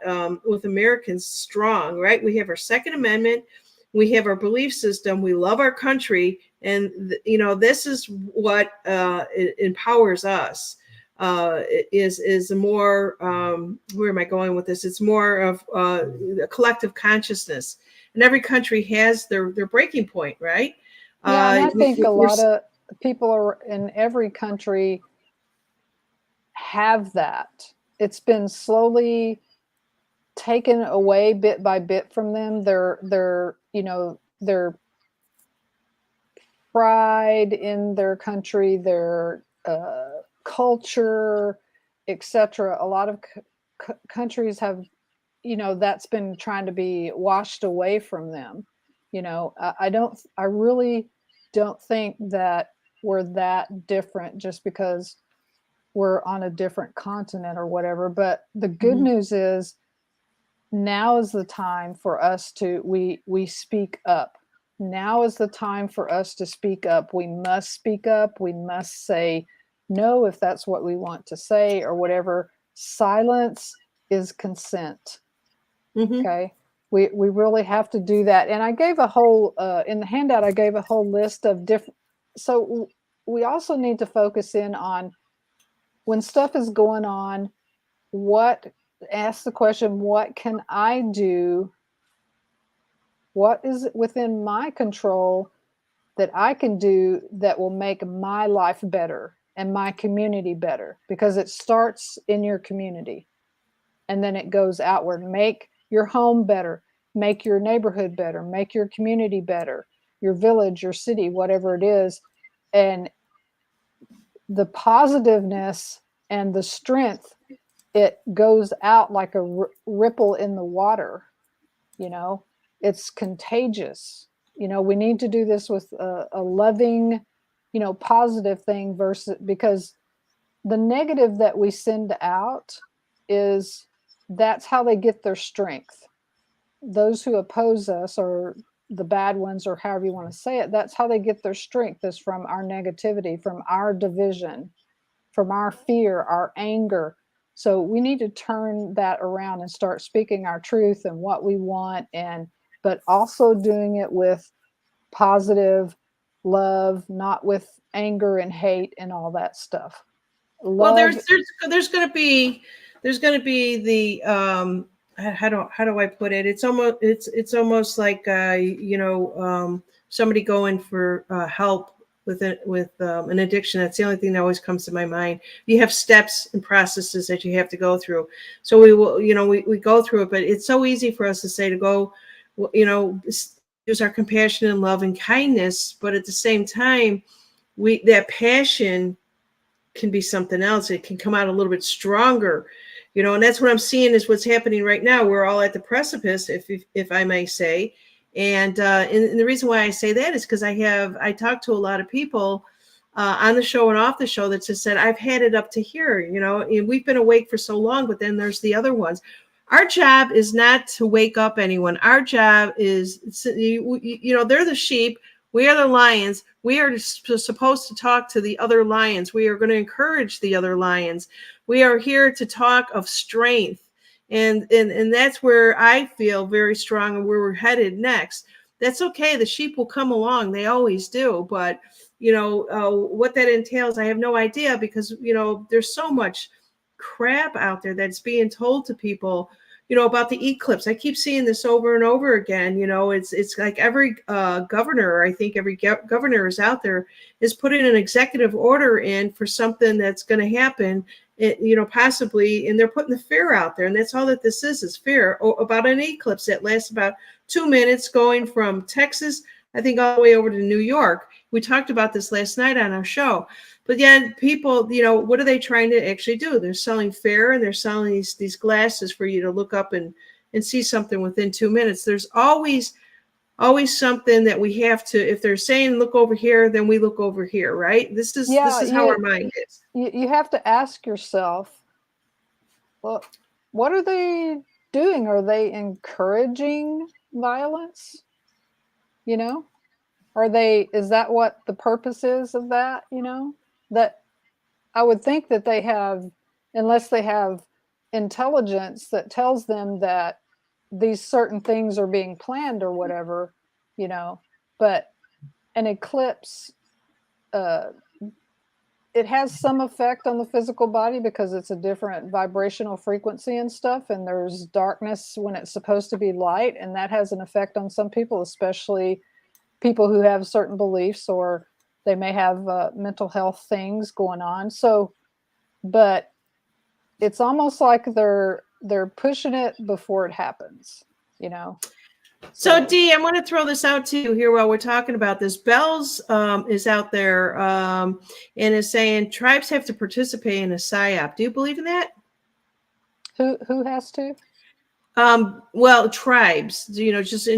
with Americans strong, right? We have our Second Amendment. We have our belief system. We love our country. And, this is what empowers us. Is a more, where am I going with this? It's more of a collective consciousness. And every country has their breaking point, right? Yeah, and I think a lot of people in every country have that. It's been slowly taken away bit by bit from them. Their pride in their country, their culture, etc. A lot of countries have, that's been trying to be washed away from them. I really don't think that we're that different just because we're on a different continent or whatever. But the good news is now is the time for us to we speak up. now is the time for us to speak up. We must speak up. We must say no if that's what we want to say or whatever. Silence is consent. Mm-hmm. Okay. We really have to do that. And I gave a whole, in the handout, I gave a whole list of different, so we also need to focus in on when stuff is going on, ask the question, what can I do? What is within my control that I can do that will make my life better and my community better? Because it starts in your community and then it goes outward. Make your home better, make your neighborhood better, make your community better, your village, your city, whatever it is. And the positiveness and the strength, it goes out like a ripple in the water. It's contagious. We need to do this with a loving, positive thing because the negative that we send out that's how they get their strength. Those who oppose us, or the bad ones, or however you want to say it, that's how they get their strength, is from our negativity, from our division, from our fear, our anger. So we need to turn that around and start speaking our truth and what we want, but also doing it with positive love, not with anger and hate and all that stuff. Well, there's going to be the how do I put it? It's almost like somebody going for help with an addiction. That's the only thing that always comes to my mind. You have steps and processes that you have to go through. So we will, we go through it, but it's so easy for us to say to go, use our compassion and love and kindness, but at the same time, that passion can be something else. It can come out a little bit stronger, and that's what I'm seeing is what's happening right now. We're all at the precipice, if I may say. And the reason why I say that is because I talked to a lot of people on the show and off the show that just said, I've had it up to here, and we've been awake for so long, but then there's the other ones. Our job is not to wake up anyone. Our job is, they're the sheep. We are the lions. We are supposed to talk to the other lions. We are going to encourage the other lions. We are here to talk of strength. And that's where I feel very strong and where we're headed next. That's okay. The sheep will come along. They always do. But, what that entails, I have no idea, because, there's so much crap out there that's being told to people, about the eclipse. I keep seeing this over and over again. It's like every governor, I think every governor is out there is putting an executive order in for something that's going to happen, possibly, and they're putting the fear out there. And that's all that this is fear about an eclipse that lasts about 2 minutes, going from Texas, I think, all the way over to New York. We talked about this last night on our show. But yet people, what are they trying to actually do? They're selling fear, and they're selling these glasses for you to look up and see something within 2 minutes. There's always something that we have to, if they're saying look over here, then we look over here, right? This is how our mind is. You have to ask yourself, well, what are they doing? Are they encouraging violence? Is that what the purpose is of that? That I would think that they have, unless they have intelligence that tells them that these certain things are being planned or whatever, but an eclipse, it has some effect on the physical body because it's a different vibrational frequency and stuff. And there's darkness when it's supposed to be light. And that has an effect on some people, especially people who have certain beliefs, or they may have mental health things going on. So, but it's almost like they're pushing it before it happens, So Dee, I want to throw this out to you here while we're talking about this. Bells is out there and is saying tribes have to participate in a PSYOP. Do you believe in that? Who has to? Well, tribes,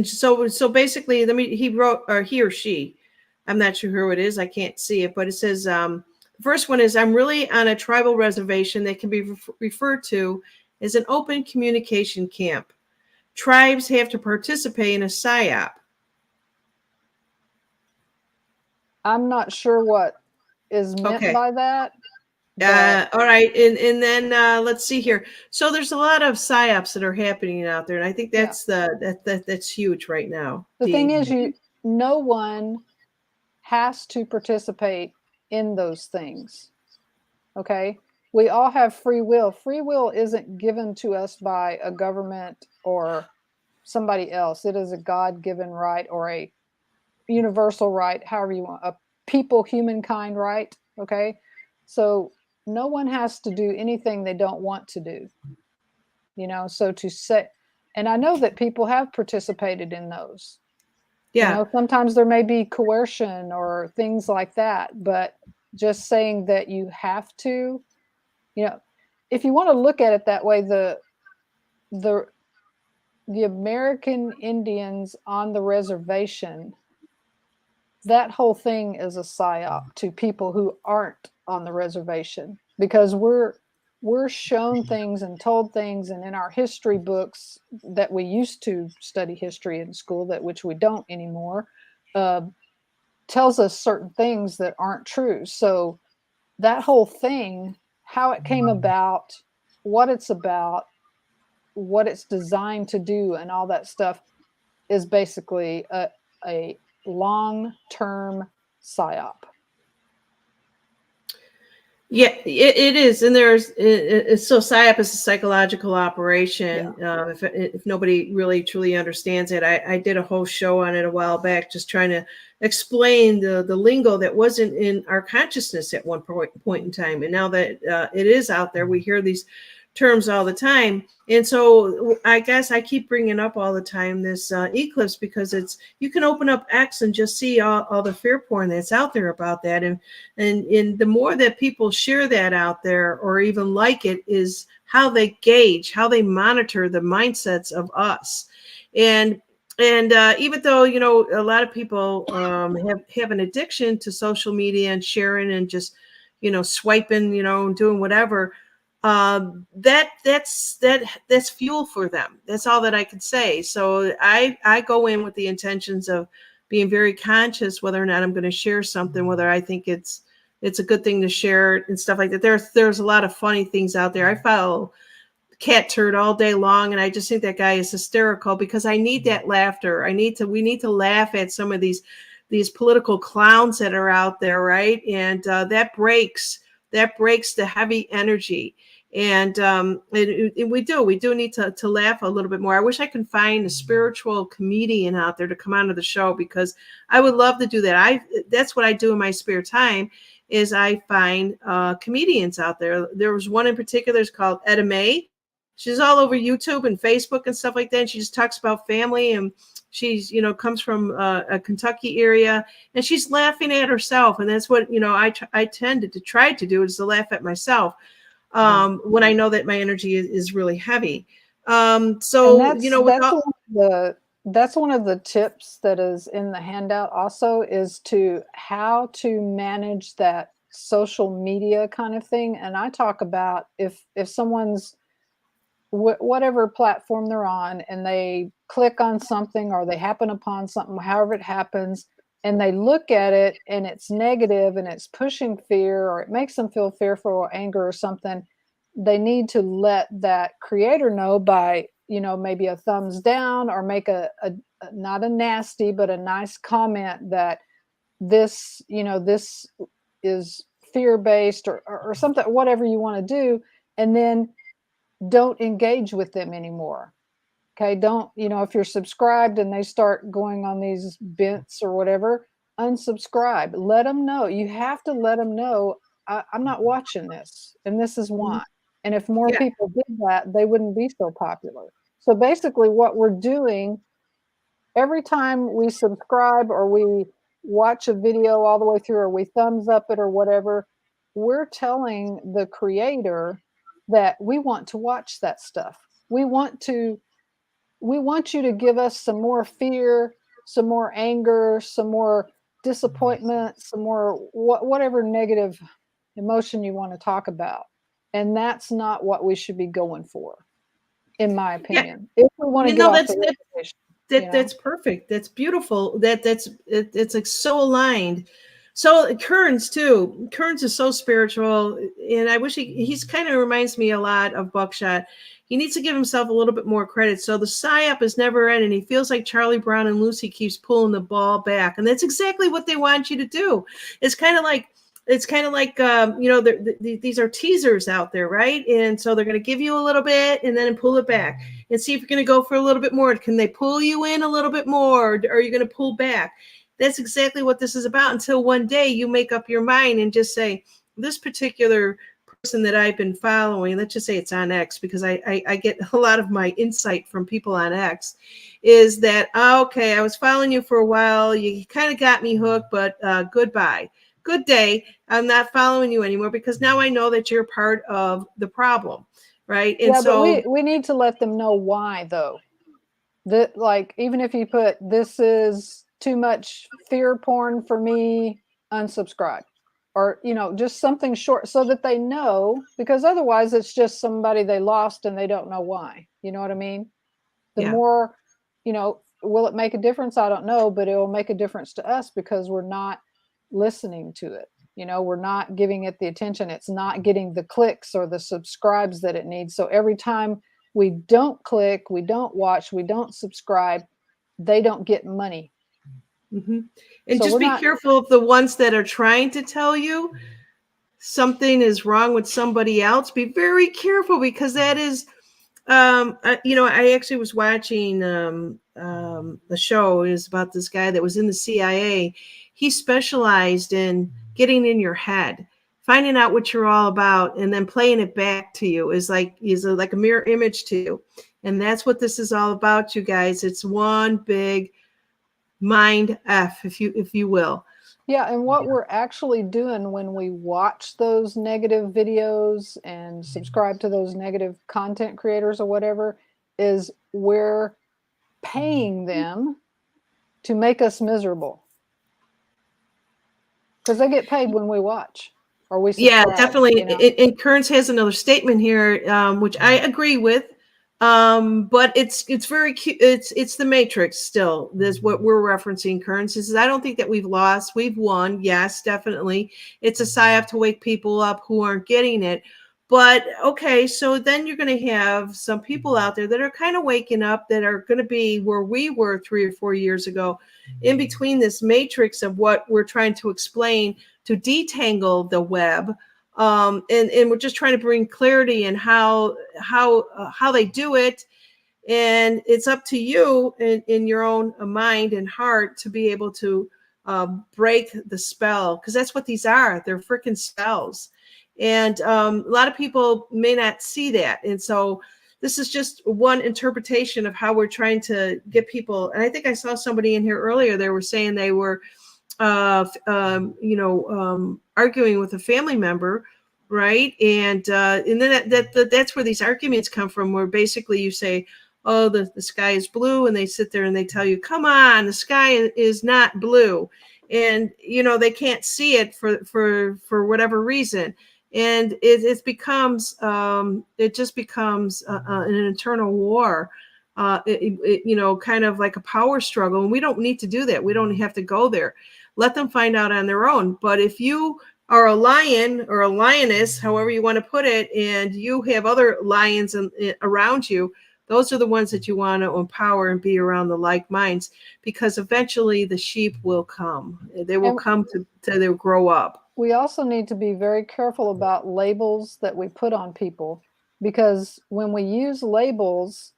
so basically, he wrote, or he or she, I'm not sure who it is, I can't see it, but it says, the first one is, I'm really on a tribal reservation that can be referred to as an open communication camp. Tribes have to participate in a PSYOP. I'm not sure what is meant by that. All right. And then let's see here. So there's a lot of psyops that are happening out there. And I think that's that's huge right now. The thing is, no one has to participate in those things. Okay. We all have free will. Free will isn't given to us by a government or somebody else. It is a God-given right, or a universal right, however you want, a people, humankind right. Okay. So no one has to do anything they don't want to do. So to say, and I know that people have participated in those. Yeah. Sometimes there may be coercion or things like that, but just saying that you have to, if you want to look at it that way, the American Indians on the reservation, that whole thing is a psyop to people who aren't on the reservation, because we're shown things and told things, and in our history books that we used to study history in school, that which we don't anymore, tells us certain things that aren't true. So that whole thing, how it came about, what it's about, what it's designed to do, and all that stuff is basically a long-term psyop. Yeah, it is. And so psyop is a psychological operation. Yeah. If nobody really truly understands it, I did a whole show on it a while back, just trying to explain the lingo that wasn't in our consciousness at one point in time. And now that it is out there, we hear these terms all the time. And so I guess I keep bringing up all the time this eclipse, because you can open up X and just see all the fear porn that's out there about that. And the more that people share that out there, or even like it, is how they gauge, how they monitor the mindsets of us. And even though, a lot of people have an addiction to social media and sharing and just, swiping, and doing whatever, that's fuel for them. That's all that I can say. So I go in with the intentions of being very conscious whether or not I'm going to share something, whether I think it's a good thing to share and stuff like that. There's a lot of funny things out there. I follow Cat Turd all day long, and I just think that guy is hysterical, because I need that laughter. We need to laugh at some of these political clowns that are out there, right? And that breaks the heavy energy. And we do need to laugh a little bit more. I wish I could find a spiritual comedian out there to come onto the show, because I would love to do that. That's what I do in my spare time, is I find comedians out there. There was one in particular, it's called Etta Mae. She's all over YouTube and Facebook and stuff like that. And she just talks about family, and she's, comes from a Kentucky area, and she's laughing at herself. And that's what, I tended to try to do, is to laugh at myself when I know that my energy is really heavy. So, that's one of the tips that is in the handout also, is how to manage that social media kind of thing. And I talk about if someone's whatever platform they're on, and they click on something, or they happen upon something, however it happens, and they look at it and it's negative and it's pushing fear, or it makes them feel fearful or anger or something, they need to let that creator know by, maybe a thumbs down, or make a not a nasty, but a nice comment that this is fear-based, or something, whatever you want to do. And then don't engage with them anymore. Okay. Don't, if you're subscribed and they start going on these bents or whatever, unsubscribe. Let them know. You have to let them know, I'm not watching this, and this is why. And if more people did that, they wouldn't be so popular. So basically what we're doing every time we subscribe, or we watch a video all the way through, or we thumbs up it or whatever, we're telling the creator that we want to watch that stuff. We want you to give us some more fear, some more anger, some more disappointment, some more whatever negative emotion you want to talk about. And that's not what we should be going for, in my opinion. If we want to get off the reservation. That's perfect. That's beautiful. It's like so aligned So Kearns too. Kearns is so spiritual, and I wish he's kind of reminds me a lot of Buckshot. He needs to give himself a little bit more credit. So the psyop is never ending. He feels like Charlie Brown and Lucy keeps pulling the ball back, and that's exactly what they want you to do. It's kind of like these are teasers out there, right? And so they're going to give you a little bit and then pull it back and see if you're going to go for a little bit more. Can they pull you in a little bit more, or are you going to pull back? That's exactly what this is about, until one day you make up your mind and just say, this particular person that I've been following, let's just say it's on X, because I get a lot of my insight from people on X, is that, okay, I was following you for a while. You kind of got me hooked, but goodbye. Good day. I'm not following you anymore, because now I know that you're part of the problem, right? And yeah, so but we need to let them know why, though. That, like, even if you put, this is too much fear porn for me, unsubscribe, or just something short, so that they know, because otherwise it's just somebody they lost and they don't know why. You know what I mean? The more, will it make a difference? I don't know, but it will make a difference to us, because we're not listening to it. We're not giving it the attention. It's not getting the clicks or the subscribes that it needs. So every time we don't click, we don't watch, we don't subscribe, they don't get money. Mm-hmm. And so just be careful of the ones that are trying to tell you something is wrong with somebody else. Be very careful, because that is, I actually was watching the show. It was about this guy that was in the CIA. He specialized in getting in your head, finding out what you're all about, and then playing it back to you is like a mirror image to you. And that's what this is all about, you guys. It's one big mind F, if you will. Yeah, and what we're actually doing when we watch those negative videos and subscribe to those negative content creators or whatever, is we're paying them to make us miserable. Because they get paid when we watch or we subscribe. Yeah, definitely. And Kearns has another statement here, which I agree with. But it's very cute. It's the Matrix still. That's what we're referencing. Kearns says, I don't think that we've lost. We've won. Yes, definitely. It's a psyop to wake people up who aren't getting it. But okay, so then you're going to have some people out there that are kind of waking up, that are going to be where we were 3 or 4 years ago, in between this matrix of what we're trying to explain to detangle the web. And we're just trying to bring clarity in how they do it. And it's up to you in your own mind and heart to be able to break the spell, because that's what these are. They're freaking spells. And a lot of people may not see that. And so this is just one interpretation of how we're trying to get people. And I think I saw somebody in here earlier. They were saying they were arguing with a family member, right? And then that's where these arguments come from, where basically you say, oh, the sky is blue, and they sit there and they tell you, come on, the sky is not blue. And they can't see it for whatever reason. And it becomes an internal war, kind of like a power struggle. And we don't need to do that. We don't have to go there. Let them find out on their own. But if you are a lion or a lioness, however you want to put it, and you have other lions around you, those are the ones that you want to empower and be around the like minds, because eventually the sheep will come. They will come to they'll grow up. We also need to be very careful about labels that we put on people, because when we use labels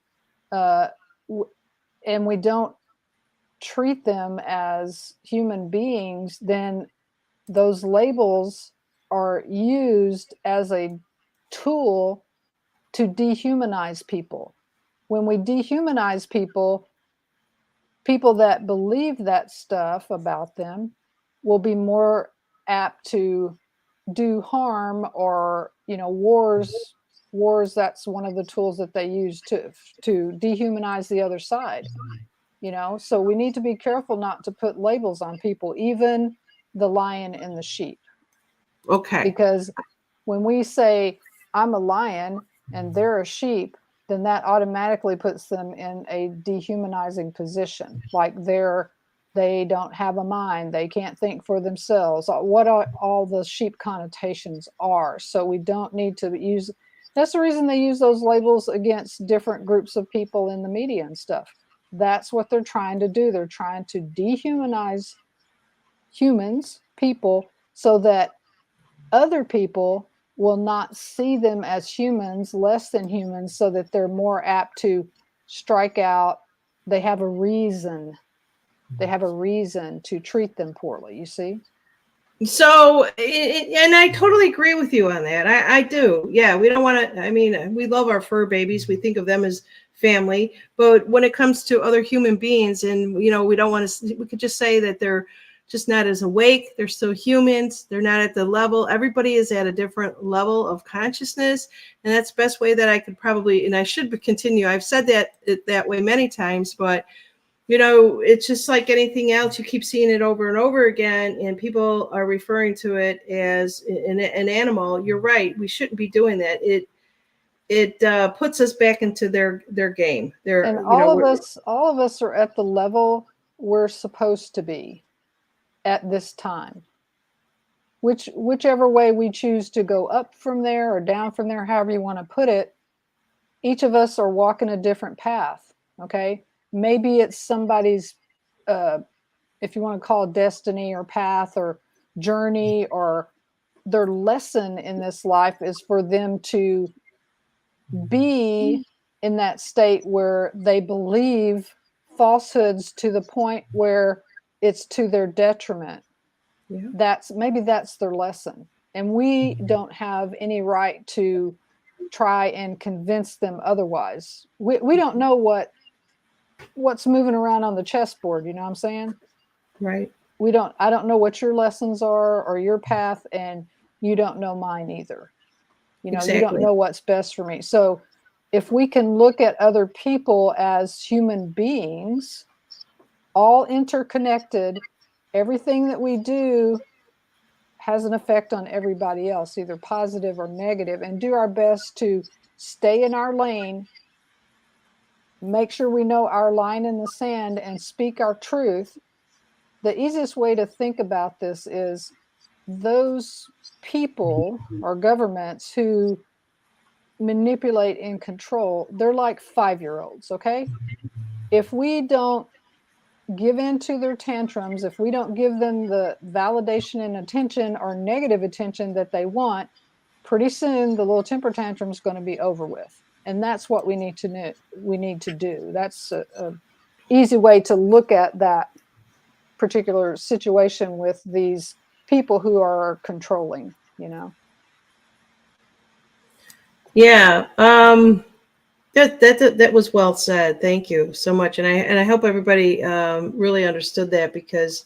and we don't treat them as human beings, then those labels are used as a tool to dehumanize people. When we dehumanize people, people that believe that stuff about them will be more apt to do harm, or wars. That's one of the tools that they use to dehumanize the other side. So we need to be careful not to put labels on people, even the lion and the sheep. Okay. Because when we say I'm a lion and they're a sheep, then that automatically puts them in a dehumanizing position, like they're They don't have a mind. They can't think for themselves. What all the sheep connotations are. So we don't need to use. That's the reason they use those labels against different groups of people in the media and stuff. That's what they're trying to do. They're trying to dehumanize humans, people, so that other people will not see them as humans, less than humans, so that they're more apt to strike out. They have a reason. They have a reason to treat them poorly, you see? So, and I totally agree with you on that. I do. Yeah, we don't want to, I mean, we love our fur babies. We think of them as family. But when it comes to other human beings, and, you know, we don't want to, we could just say that they're just not as awake. They're still humans. They're not at the level. Everybody is at a different level of consciousness. And that's the best way that I could probably, and I should continue. I've said that way many times, but you know, it's just like anything else. You keep seeing it over and over again, and people are referring to it as an animal. You're right. We shouldn't be doing that. It puts us back into their game. And all of us are at the level we're supposed to be at this time. Whichever way we choose to go up from there or down from there, however you want to put it, each of us are walking a different path. Okay. Maybe it's somebody's, if you want to call it destiny or path or journey, or their lesson in this life is for them to be in that state where they believe falsehoods to the point where it's to their detriment. Yeah. That's their lesson. And we don't have any right to try and convince them otherwise. We don't know what's moving around on the chessboard, you know what I'm saying? Right. I don't know what your lessons are or your path, and you don't know mine either. You know, Exactly. You don't know what's best for me. So if we can look at other people as human beings, all interconnected, everything that we do has an effect on everybody else, either positive or negative, and do our best to stay in our lane, make sure we know our line in the sand, and speak our truth. The easiest way to think about this is those people or governments who manipulate and control, they're like 5-year-olds, okay? If we don't give in to their tantrums, if we don't give them the validation and attention or negative attention that they want, pretty soon the little temper tantrum is going to be over with. And that's what we need to do. That's a easy way to look at that particular situation with these people who are controlling, you know. Yeah. That was well said. Thank you so much. And I hope everybody really understood that, because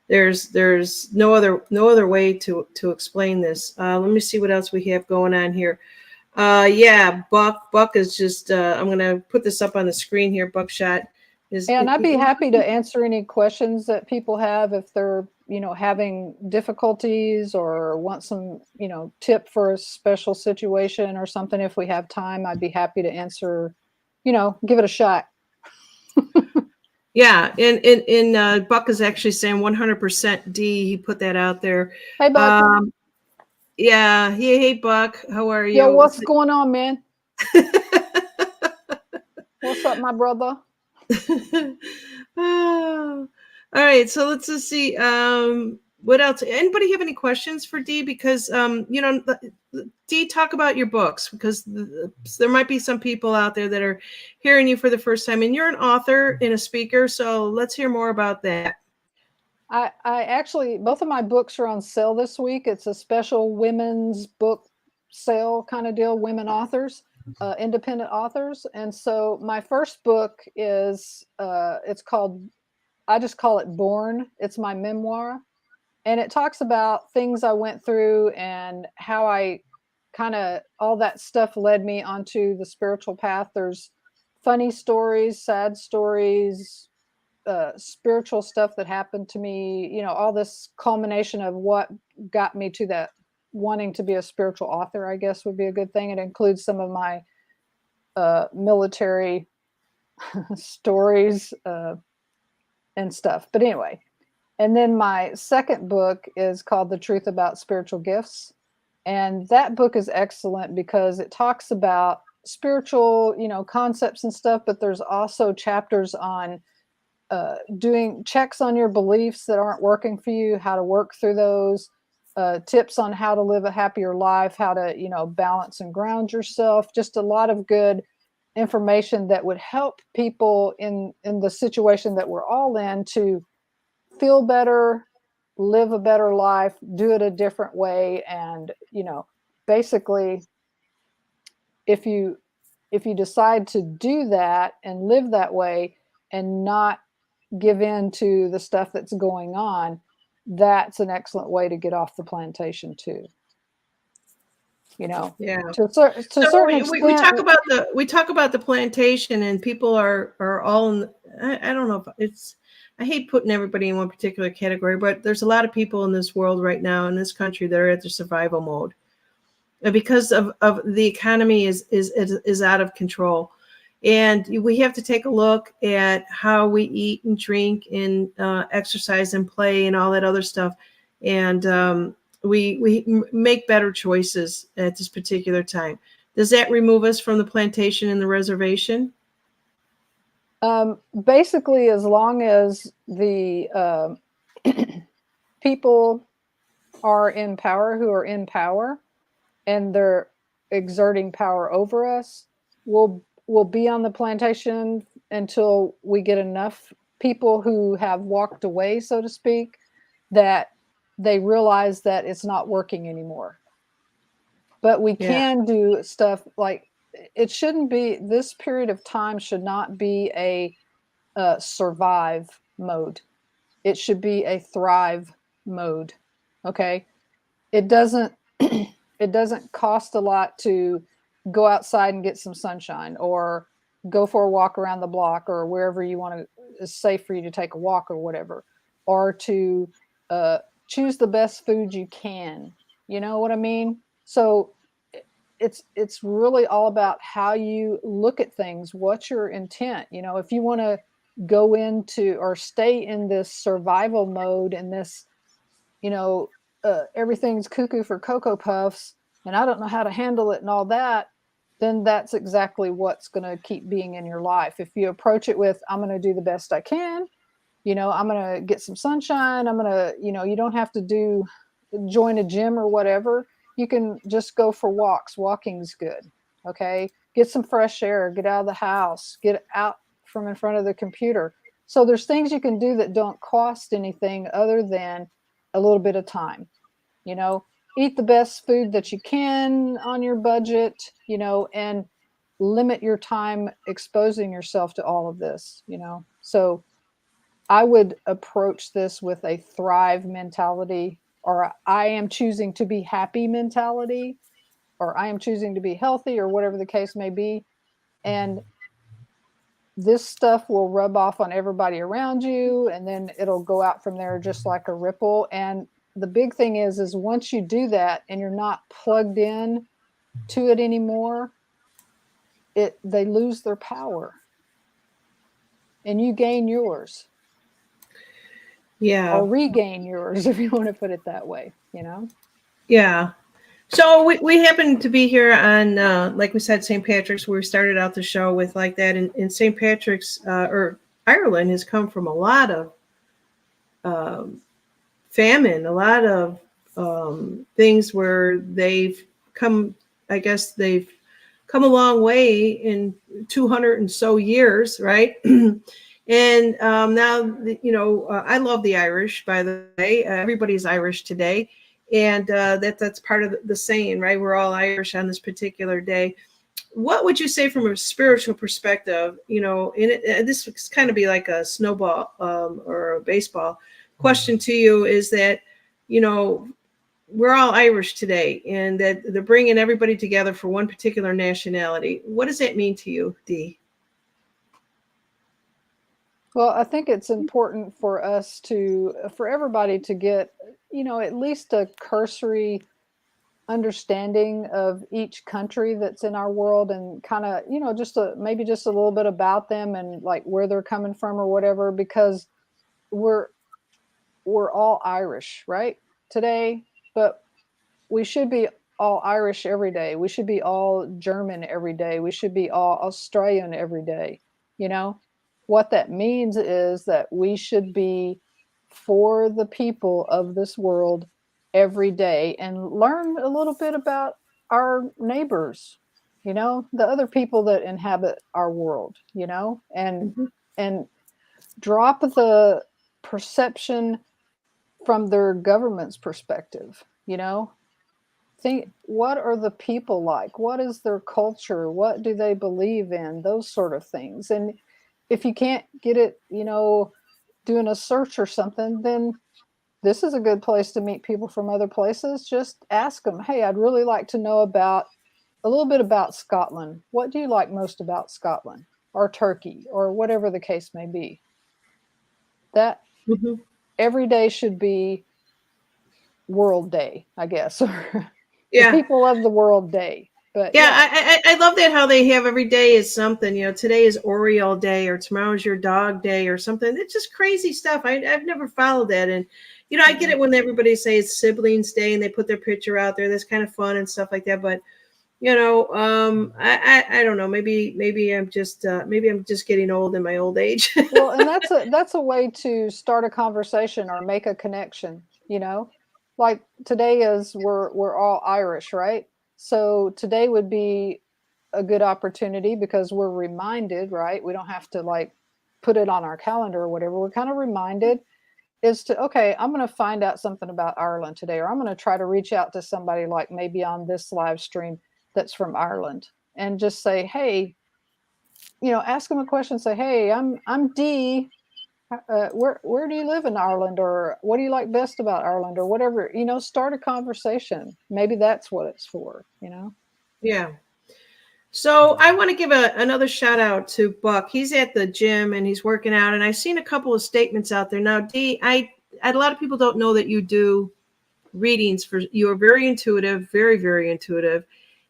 there's no other way to explain this. Let me see what else we have going on here. Yeah, Buck is just I'm gonna put this up on the screen here. Buckshot is, and I'd be happy to answer any questions that people have if they're, you know, having difficulties or want some, you know, tip for a special situation or something. If we have time, I'd be happy to answer, you know, give it a shot. Yeah, and Buck is actually saying 100% D. He put that out there. Hey, Buck. Yeah. Hey, Buck. How are you? Yo, what's going on, man? What's up, my brother? Oh. All right, so let's just see. What else? Anybody have any questions for D? Because you know, D, talk about your books, because there might be some people out there that are hearing you for the first time, and you're an author and a speaker, so let's hear more about that. I actually, both of my books are on sale this week. It's a special women's book sale kind of deal, women authors, independent authors. And so my first book is, it's called, I just call it Born. It's my memoir. And it talks about things I went through and how I kind of, all that stuff led me onto the spiritual path. There's funny stories, sad stories, spiritual stuff that happened to me, you know, all this culmination of what got me to that wanting to be a spiritual author, I guess would be a good thing. It includes some of my military stories, and stuff. But anyway, and then my second book is called The Truth About Spiritual Gifts. And that book is excellent because it talks about spiritual, concepts and stuff, but there's also chapters on doing checks on your beliefs that aren't working for you, how to work through those, tips on how to live a happier life, how to, balance and ground yourself. Just a lot of good information that would help people in the situation that we're all in to feel better, live a better life, do it a different way. And, basically, if you decide to do that and live that way and not give in to the stuff that's going on, that's an excellent way to get off the plantation too. Yeah. To a certain extent, we talk about the plantation, and people are all in. I don't know if it's. I hate putting everybody in one particular category, but there's a lot of people in this world right now in this country that are at the survival mode, and because of the economy is out of control, and we have to take a look at how we eat and drink and exercise and play and all that other stuff, and we make better choices at this particular time. Does that remove us from the plantation and the reservation? Basically, as long as the people are in power who are in power and they're exerting power over us, we'll be on the plantation until we get enough people who have walked away, so to speak, that they realize that it's not working anymore. But we can do stuff like, it shouldn't be, this period of time should not be a survive mode. It should be a thrive mode. Okay. It doesn't cost a lot to go outside and get some sunshine, or go for a walk around the block, or wherever you want to, is safe for you to take a walk or whatever, or to choose the best food you can. You know what I mean? So it's really all about how you look at things. What's your intent? If you want to go into or stay in this survival mode and this, everything's cuckoo for Cocoa Puffs and I don't know how to handle it and all that, then that's exactly what's going to keep being in your life. If you approach it with, I'm going to do the best I can, I'm going to get some sunshine. I'm going to, you don't have to join a gym or whatever. You can just go for walks. Walking's good. Okay. Get some fresh air, get out of the house, get out from in front of the computer. So there's things you can do that don't cost anything other than a little bit of time. Eat the best food that you can on your budget, and limit your time exposing yourself to all of this, So I would approach this with a thrive mentality, or I am choosing to be happy mentality, or I am choosing to be healthy, or whatever the case may be. And this stuff will rub off on everybody around you, and then it'll go out from there just like a ripple. And the big thing is once you do that and you're not plugged in to it anymore, they lose their power and you gain yours. Yeah. Or regain yours, if you want to put it that way, Yeah. So we happen to be here on, like we said, St. Patrick's, where we started out the show with like that. And St. Patrick's, or Ireland, has come from a lot of famine, a lot of things where they've come come a long way in 200 and so years, right? And now, I love the Irish, by the way. Everybody's Irish today. And that's part of the saying, right? We're all Irish on this particular day. What would you say from a spiritual perspective? This would kind of be like a snowball or a baseball question to you, is that, we're all Irish today, and that they're bringing everybody together for one particular nationality. What does that mean to you, Dee? Well, I think it's important for everybody to get, at least a cursory understanding of each country that's in our world, and kind of, maybe just a little bit about them and like where they're coming from or whatever, because we're all Irish, right? Today, but we should be all Irish every day. We should be all German every day. We should be all Australian every day. You know, what that means is that we should be for the people of this world every day and learn a little bit about our neighbors, you know, the other people that inhabit our world, you know, and drop the perception from their government's perspective, you know. Think, what are the people like? What is their culture? What do they believe in? Those sort of things. And if you can't get it, you know, doing a search or something, then this is a good place to meet people from other places. Just ask them, hey, I'd really like to know about a little bit about Scotland. What do you like most about Scotland or Turkey or whatever the case may be? That every day should be World Day, I guess, or the people of the world day. But I love that how they have every day is something, you know, today is Oreo day or tomorrow's your dog day or something. It's just crazy stuff. I've never followed that. And, you know, I get it when everybody says siblings day and they put their picture out there. That's kind of fun and stuff like that. But, you know, I don't know. Maybe I'm just getting old in my old age. Well, and that's a way to start a conversation or make a connection, you know. Like today is we're all Irish, right? So today would be a good opportunity because we're reminded, right? We don't have to like put it on our calendar or whatever. We're kind of reminded is to, okay, I'm going to find out something about Ireland today, or I'm going to try to reach out to somebody like maybe on this live stream that's from Ireland and just say, hey, you know, ask them a question, say, hey, I'm Dee. Where do you live in Ireland, or what do you like best about Ireland, or whatever, you know, start a conversation. Maybe that's what it's for, you know? Yeah. So I want to give another shout out to Buck. He's at the gym and he's working out, and I've seen a couple of statements out there. Now, Dee, a lot of people don't know that you do readings you are very intuitive, very, very intuitive.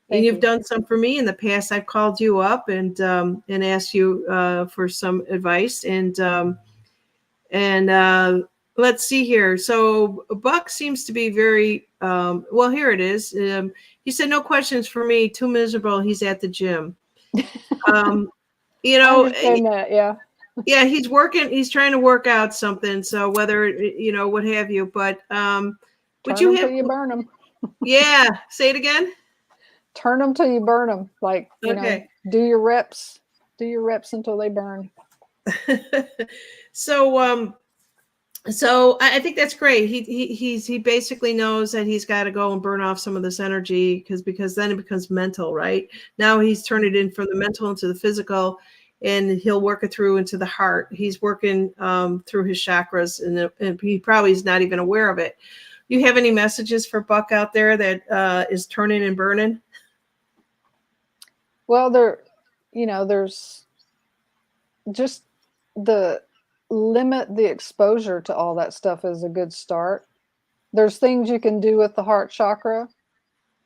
And you've done some for me in the past. I've called you up and asked you for some advice, and let's see here. So Buck seems to be very well. Here it is. He said, "No questions for me. Too miserable. He's at the gym." You know, yeah. He's working. He's trying to work out something. So whether you know what have you, but would you have? Till you burn them. Yeah. Say it again. Turn them till you burn them. Like you know, do your reps. Do your reps until they burn. So I think that's great. He basically knows that he's got to go and burn off some of this energy because then it becomes mental, right? Now he's turned it in from the mental into the physical, and he'll work it through into the heart. He's working through his chakras, and he probably is not even aware of it. You have any messages for Buck out there that is turning and burning? Well, there's just the limit the exposure to all that stuff is a good start. There's things you can do with the heart chakra.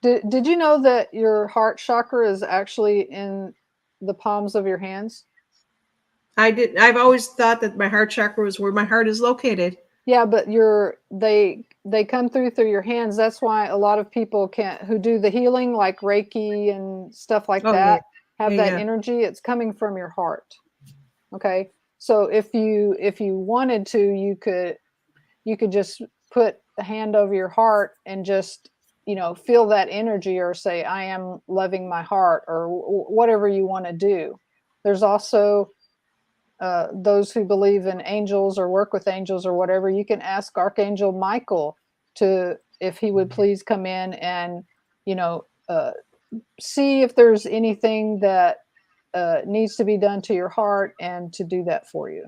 Did you know that your heart chakra is actually in the palms of your hands? I did. I've always thought that my heart chakra was where my heart is located. Yeah, but they come through your hands. That's why a lot of people who do the healing, like Reiki and stuff like that, have that energy. It's coming from your heart. Okay, so if you wanted to, you could just put a hand over your heart and just feel that energy, or say, I am loving my heart, or whatever you want to do. There's also those who believe in angels or work with angels or whatever. You can ask Archangel Michael if he would please come in and see if there's anything that needs to be done to your heart, and to do that for you.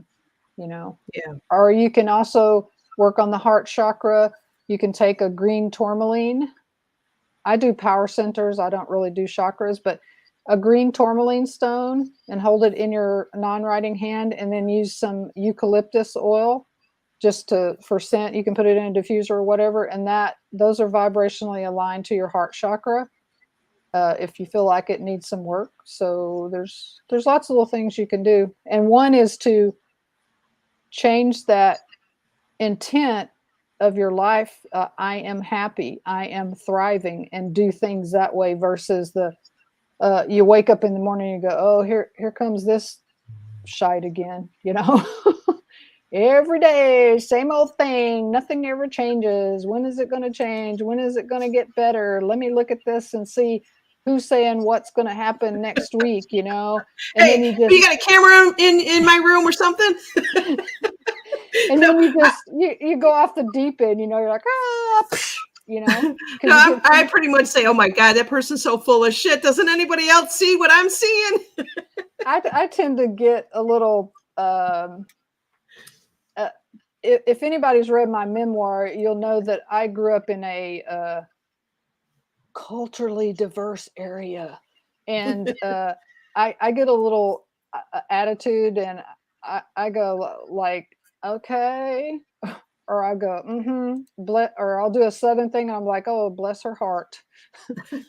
Or you can also work on the heart chakra. You can take a green tourmaline. I do power centers. I don't really do chakras, but a green tourmaline stone, and hold it in your non-writing hand, and then use some eucalyptus oil for scent. You can put it in a diffuser or whatever, and those are vibrationally aligned to your heart chakra. If you feel like it needs some work. So there's lots of little things you can do, and one is to change that intent of your life, I am happy, I am thriving, and do things that way versus you wake up in the morning and you go, oh, here comes this shite again, every day, same old thing, nothing ever changes. When is it going to change? When is it going to get better? Let me look at this and see who's saying what's going to happen next week, And hey, then you got a camera in my room or something? And then you go off the deep end, you're like, No, I pretty much say, oh my God, that person's so full of shit. Doesn't anybody else see what I'm seeing? I tend to get a little, if anybody's read my memoir, you'll know that I grew up in a culturally diverse area. And I get a little attitude, and I go like, okay, or I go, or I'll do a Southern thing. And I'm like, oh, bless her heart,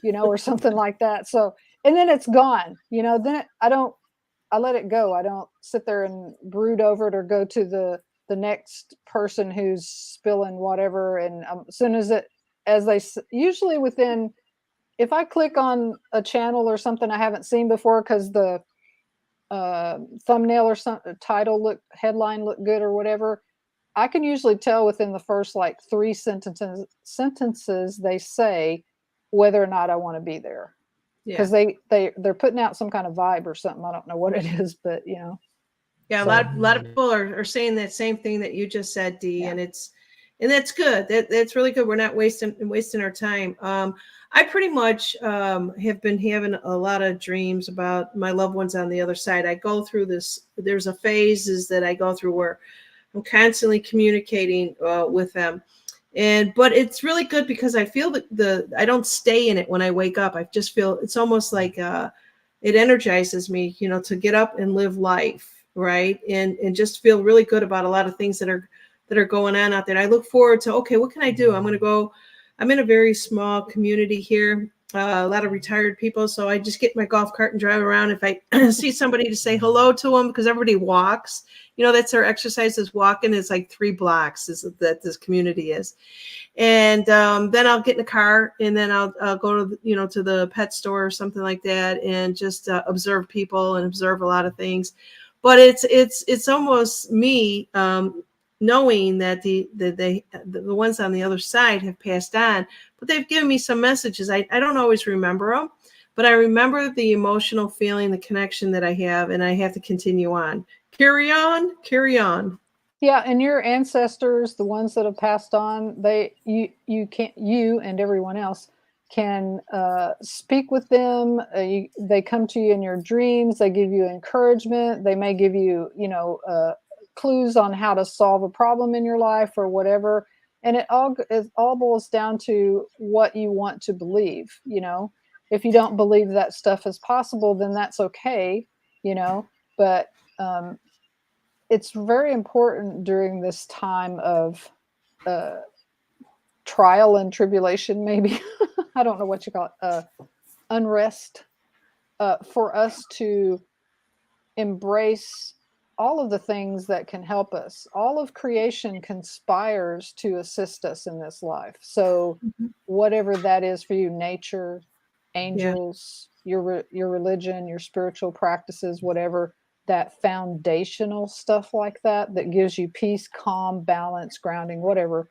or something like that. So, and then it's gone, then I let it go. I don't sit there and brood over it or go to the next person who's spilling whatever. And as soon as usually within, if I click on a channel or something I haven't seen before, because the thumbnail or headline look good or whatever, I can usually tell within the first like 3 sentences they say whether or not I want to be there, because they're putting out some kind of vibe or something. I don't know what it is, but yeah, so, a lot of people are saying that same thing that you just said, Dee, and that's good. That's really good. We're not wasting our time. I pretty much have been having a lot of dreams about my loved ones on the other side. I go through this. There's a phases that I go through where I'm constantly communicating with them, but it's really good because I feel that I don't stay in it when I wake up. I just feel it's almost like it energizes me, to get up and live life, right, and just feel really good about a lot of things that are going on out there. And I look forward to, okay, what can I do? I'm in a very small community here, a lot of retired people. So I just get my golf cart and drive around. If I see somebody, to say hello to them, because everybody walks, that's their exercise, is walking. It's like 3 blocks that this community is. And then I'll get in the car and then I'll go to, to the pet store or something like that, and just observe people and observe a lot of things. But it's almost me, knowing that the ones on the other side have passed on, but they've given me some messages. I don't always remember them, but I remember the emotional feeling, the connection that I have, and I have to continue on. Carry on. Yeah, and your ancestors, the ones that have passed on, you and everyone else can speak with them. They come to you in your dreams. They give you encouragement. They may give you, clues on how to solve a problem in your life or whatever. And it all boils down to what you want to believe. If you don't believe that stuff is possible, then that's okay. But it's very important during this time of trial and tribulation, maybe. I don't know what you call it, unrest, for us to embrace all of the things that can help us. All of creation conspires to assist us in this life. So whatever that is for you, nature, angels, your religion, your spiritual practices, whatever, that foundational stuff like that gives you peace, calm, balance, grounding, whatever,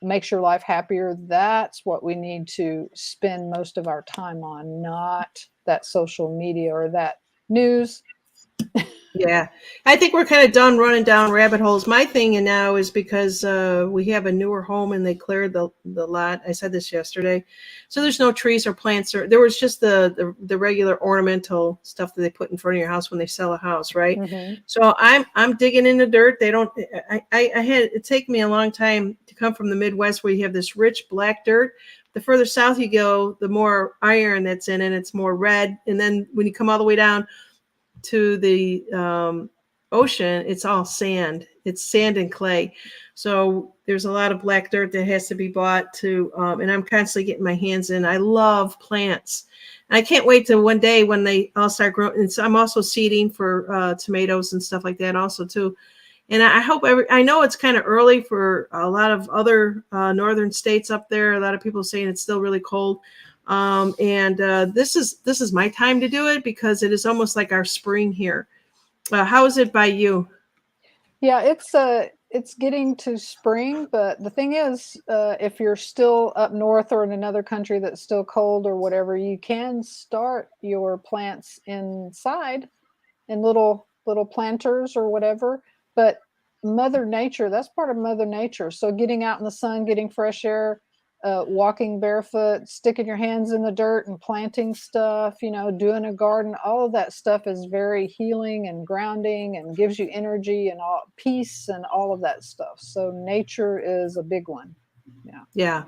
makes your life happier. That's what we need to spend most of our time on, not that social media or that news. Yeah, I think we're kind of done running down rabbit holes. My thing now is because we have a newer home and they cleared the lot. I said this yesterday, so there's no trees or plants. There was just the regular ornamental stuff that they put in front of your house when they sell a house, right? Mm-hmm. So I'm digging in the dirt. They don't. It take me a long time to come from the Midwest, where you have this rich black dirt. The further south you go, the more iron that's in it. It's more red, and then when you come all the way down to the ocean, it's all sand. It's sand and clay. So there's a lot of black dirt that has to be bought to, and I'm constantly getting my hands in. I love plants. And I can't wait till one day when they all start growing. And so I'm also seeding for tomatoes and stuff like that also too. And I hope I know it's kind of early for a lot of other northern states up there. A lot of people saying it's still really cold. And this is my time to do it because it is almost like our spring here. How is it by you? Yeah, it's getting to spring, but the thing is, if you're still up north or in another country that's still cold or whatever, you can start your plants inside in little planters or whatever. But Mother Nature, that's part of Mother Nature. So getting out in the sun, getting fresh air, walking barefoot, sticking your hands in the dirt and planting stuff, doing a garden, all of that stuff is very healing and grounding and gives you energy and all peace and all of that stuff. So nature is a big one. Yeah.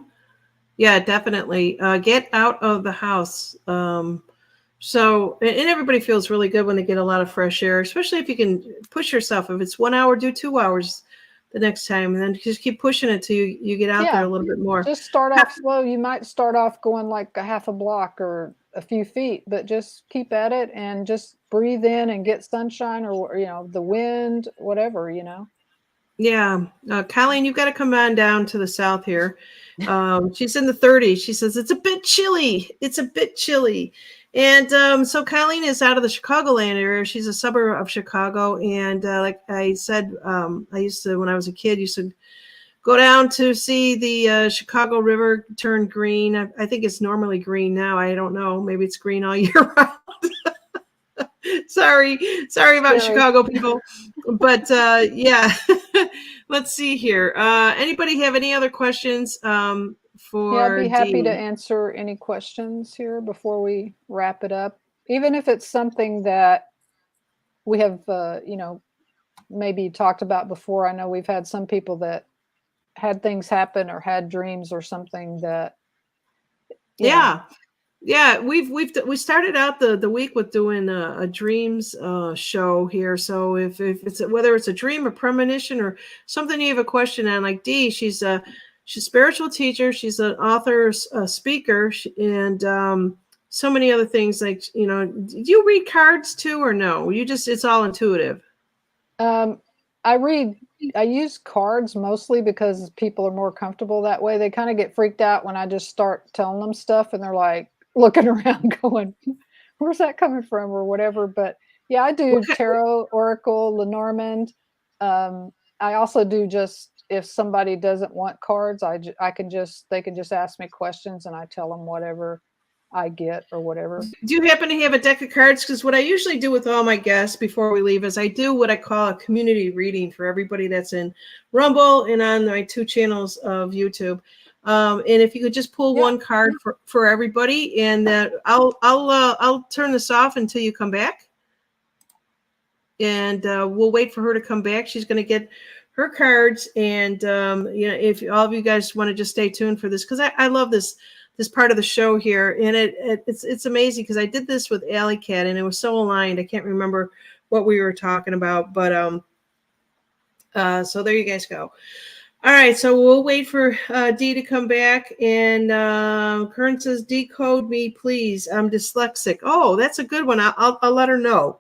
Yeah, definitely. Get out of the house. So, and everybody feels really good when they get a lot of fresh air, especially if you can push yourself. If it's 1 hour, do 2 hours the next time, and then just keep pushing it till you get out there a little bit more. Just start off slow. You might start off going like a half a block or a few feet, but just keep at it and just breathe in and get sunshine or, the wind, whatever. Yeah. Colleen, you've got to come on down to the south here. She's in the 30s. She says, it's a bit chilly. It's a bit chilly. And so Colleen is out of the Chicagoland area. She's a suburb of Chicago. And like I said, I used to, when I was a kid, used to go down to see the Chicago River turn green. I think it's normally green now. I don't know. Maybe it's green all year round. Sorry about Chicago people. But yeah, let's see here. Anybody have any other questions for I'd be happy Dee? to answer any questions here before we wrap it up. Even if it's something that we have, maybe talked about before. I know we've had some people that had things happen or had dreams or something that. Yeah. We started out the week with doing a dreams show here. So if it's whether it's a dream, a premonition, or something you have a question on, like Dee, she's a spiritual teacher, she's an author, a speaker, and so many other things. Like do you read cards too, or no? It's all intuitive. I use cards mostly because people are more comfortable that way. They kind of get freaked out when I just start telling them stuff and they're like looking around going, where's that coming from or whatever. But yeah, I do tarot, oracle, Lenormand. I also do just, if somebody doesn't want cards, they can just ask me questions and I tell them whatever I get or whatever. Do you happen to have a deck of cards? Because what I usually do with all my guests before we leave is I do what I call a community reading for everybody that's in Rumble and on my 2 channels of YouTube. And if you could just pull one card for everybody, and I'll turn this off until you come back, and we'll wait for her to come back. She's going to get her cards, and if all of you guys want to just stay tuned for this, because I love this part of the show here, and it's amazing because I did this with Alley Cat and it was so aligned. I can't remember what we were talking about, but so there you guys go. All right, so we'll wait for Dee to come back, and Kern says, decode me please, I'm dyslexic. Oh, that's a good one. I'll let her know.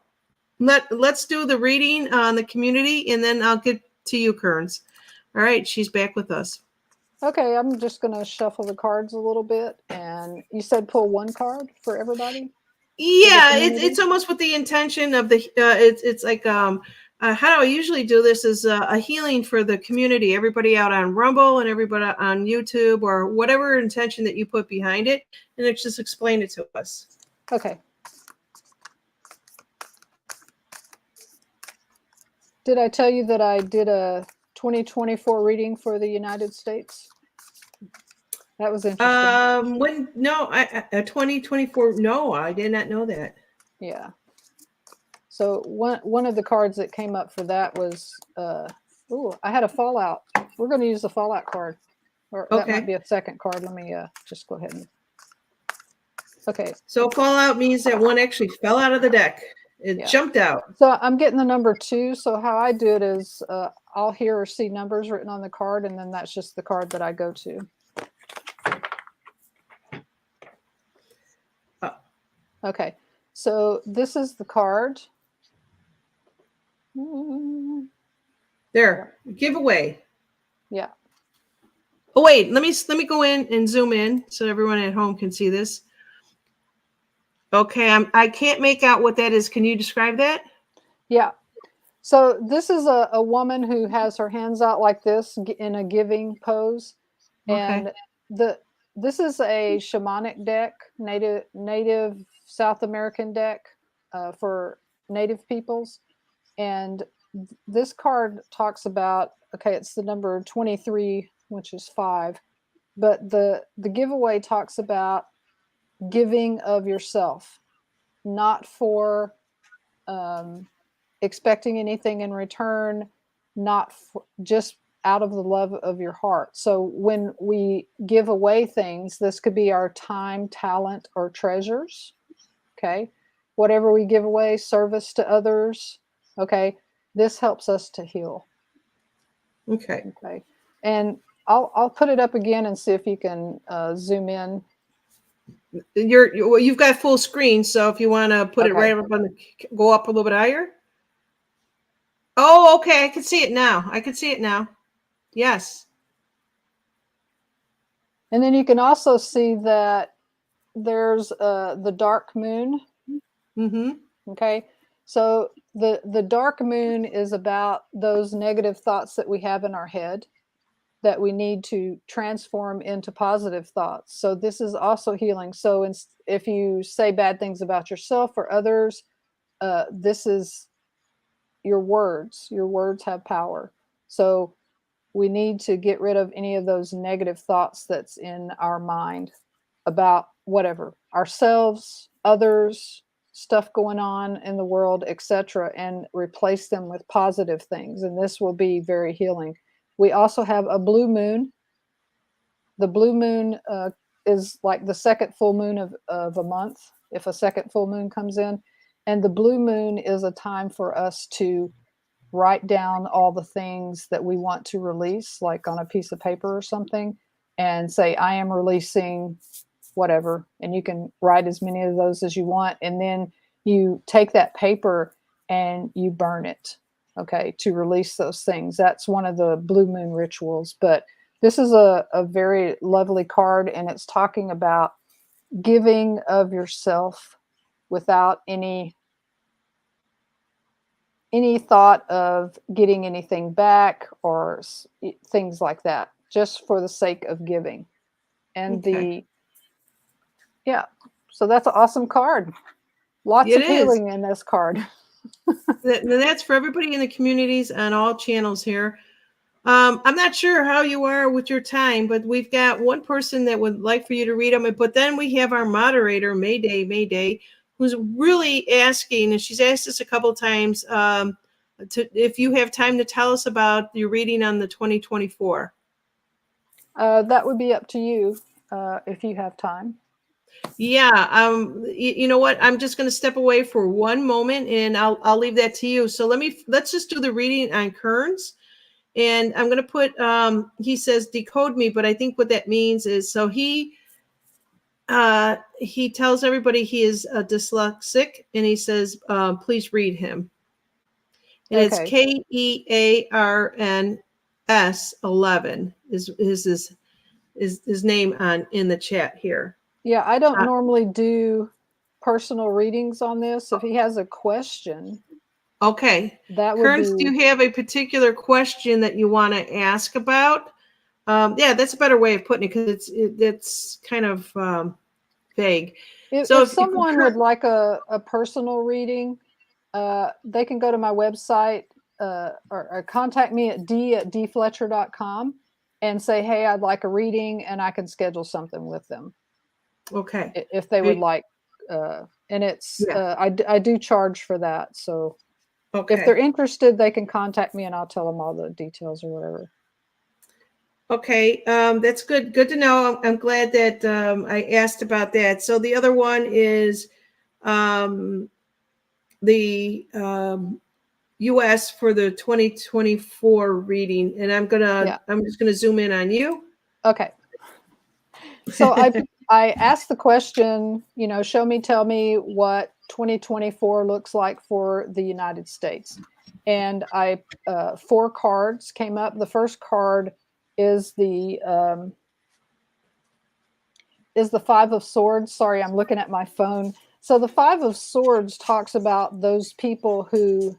Let's do the reading on the community, and then I'll get to you, Kearns. All right, she's back with us. Okay, I'm just going to shuffle the cards a little bit. And you said pull one card for everybody? Yeah, it's almost with the intention of the, it's like, how do I usually do this is a healing for the community, everybody out on Rumble and everybody on YouTube or whatever intention that you put behind it. And it's just explain it to us. Okay. Did I tell you that I did a 2024 reading for the United States? That was interesting. 2024. No, I did not know that. Yeah. So one of the cards that came up for that was, I had a fallout. We're going to use the fallout card. Or that might be a second card. Let me just go ahead and. Okay. So fallout means that one actually fell out of the deck. It jumped out. So I'm getting the number 2. So how I do it is I'll hear or see numbers written on the card, and then that's just the card that I go to. Okay. So this is the card. There, giveaway. Yeah. Oh wait, let me go in and zoom in so everyone at home can see this. Okay, I can't make out what that is. Can you describe that? Yeah. So this is a woman who has her hands out like this in a giving pose, and this is a shamanic deck, native South American deck for native peoples, and this card talks about, okay, it's the number 23, which is 5, but the giveaway talks about giving of yourself, not for expecting anything in return, not just out of the love of your heart. So when we give away things, this could be our time, talent, or treasures. Okay. Whatever we give away, service to others. Okay. This helps us to heal. Okay. Okay. And I'll put it up again and see if you can zoom in. You've got full screen, so if you want to put it right up on go up a little bit higher. Oh, okay. I can see it now. I can see it now. Yes. And then you can also see that there's the dark moon. Mm-hmm. Okay. So the dark moon is about those negative thoughts that we have in our head that we need to transform into positive thoughts. So this is also healing. So if you say bad things about yourself or others, this is your words. Your words have power. So we need to get rid of any of those negative thoughts that's in our mind about whatever, ourselves, others, stuff going on in the world, etc., and replace them with positive things. And this will be very healing. We also have a blue moon. The blue moon is like the second full moon of a month, if a second full moon comes in. And the blue moon is a time for us to write down all the things that we want to release, like on a piece of paper or something, and say, I am releasing whatever. And you can write as many of those as you want. And then you take that paper and you burn it, okay, to release those things. That's one of the blue moon rituals. But this is a very lovely card, and it's talking about giving of yourself without any thought of getting anything back or things like that, just for the sake of giving. And so that's an awesome card. Lots of healing in this card. That's for everybody in the communities on all channels here. I'm not sure how you are with your time, but we've got one person that would like for you to read them. But then we have our moderator, Mayday, who's really asking, and she's asked us a couple of times, if you have time to tell us about your reading on the 2024. That would be up to you if you have time. Yeah. You know what? I'm just going to step away for one moment, and I'll leave that to you. So let's just do the reading on Kearns. And I'm going to put, he says, decode me, but I think what that means is, so he tells everybody he is dyslexic, and he says, please read him. And it's KEARNS 11 is his name in the chat here. Yeah, I don't normally do personal readings on this. If he has a question. Okay. Kearns, do you have a particular question that you want to ask about? Yeah, that's a better way of putting it, because it's kind of vague. If someone would like a personal reading, they can go to my website or contact me at d@dfletcher.com and say, hey, I'd like a reading, and I can schedule something with them. Okay. If they would like, and it's, I do charge for that. So if they're interested, they can contact me and I'll tell them all the details or whatever. Okay. That's good. Good to know. I'm glad that I asked about that. So the other one is the US for the 2024 reading. And I'm just going to zoom in on you. Okay. So I asked the question, show me, tell me what 2024 looks like for the United States. and I 4 cards came up. The first card is the 5 of Swords. Sorry, I'm looking at my phone. So the 5 of Swords talks about those people who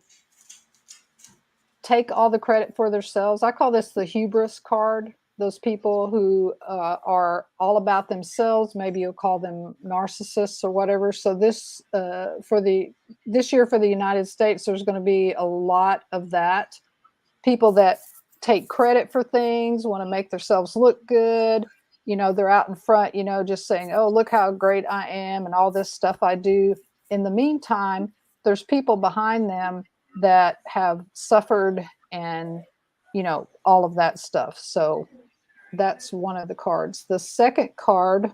take all the credit for themselves. I call this the hubris card. Those people who are all about themselves. Maybe you'll call them narcissists or whatever. So this year for the United States, there's going to be a lot of that. People that take credit for things, want to make themselves look good. You know, they're out in front, you know, just saying, oh, look how great I am and all this stuff I do. In the meantime, there's people behind them that have suffered and, you know, all of that stuff. So that's one of the cards. The second card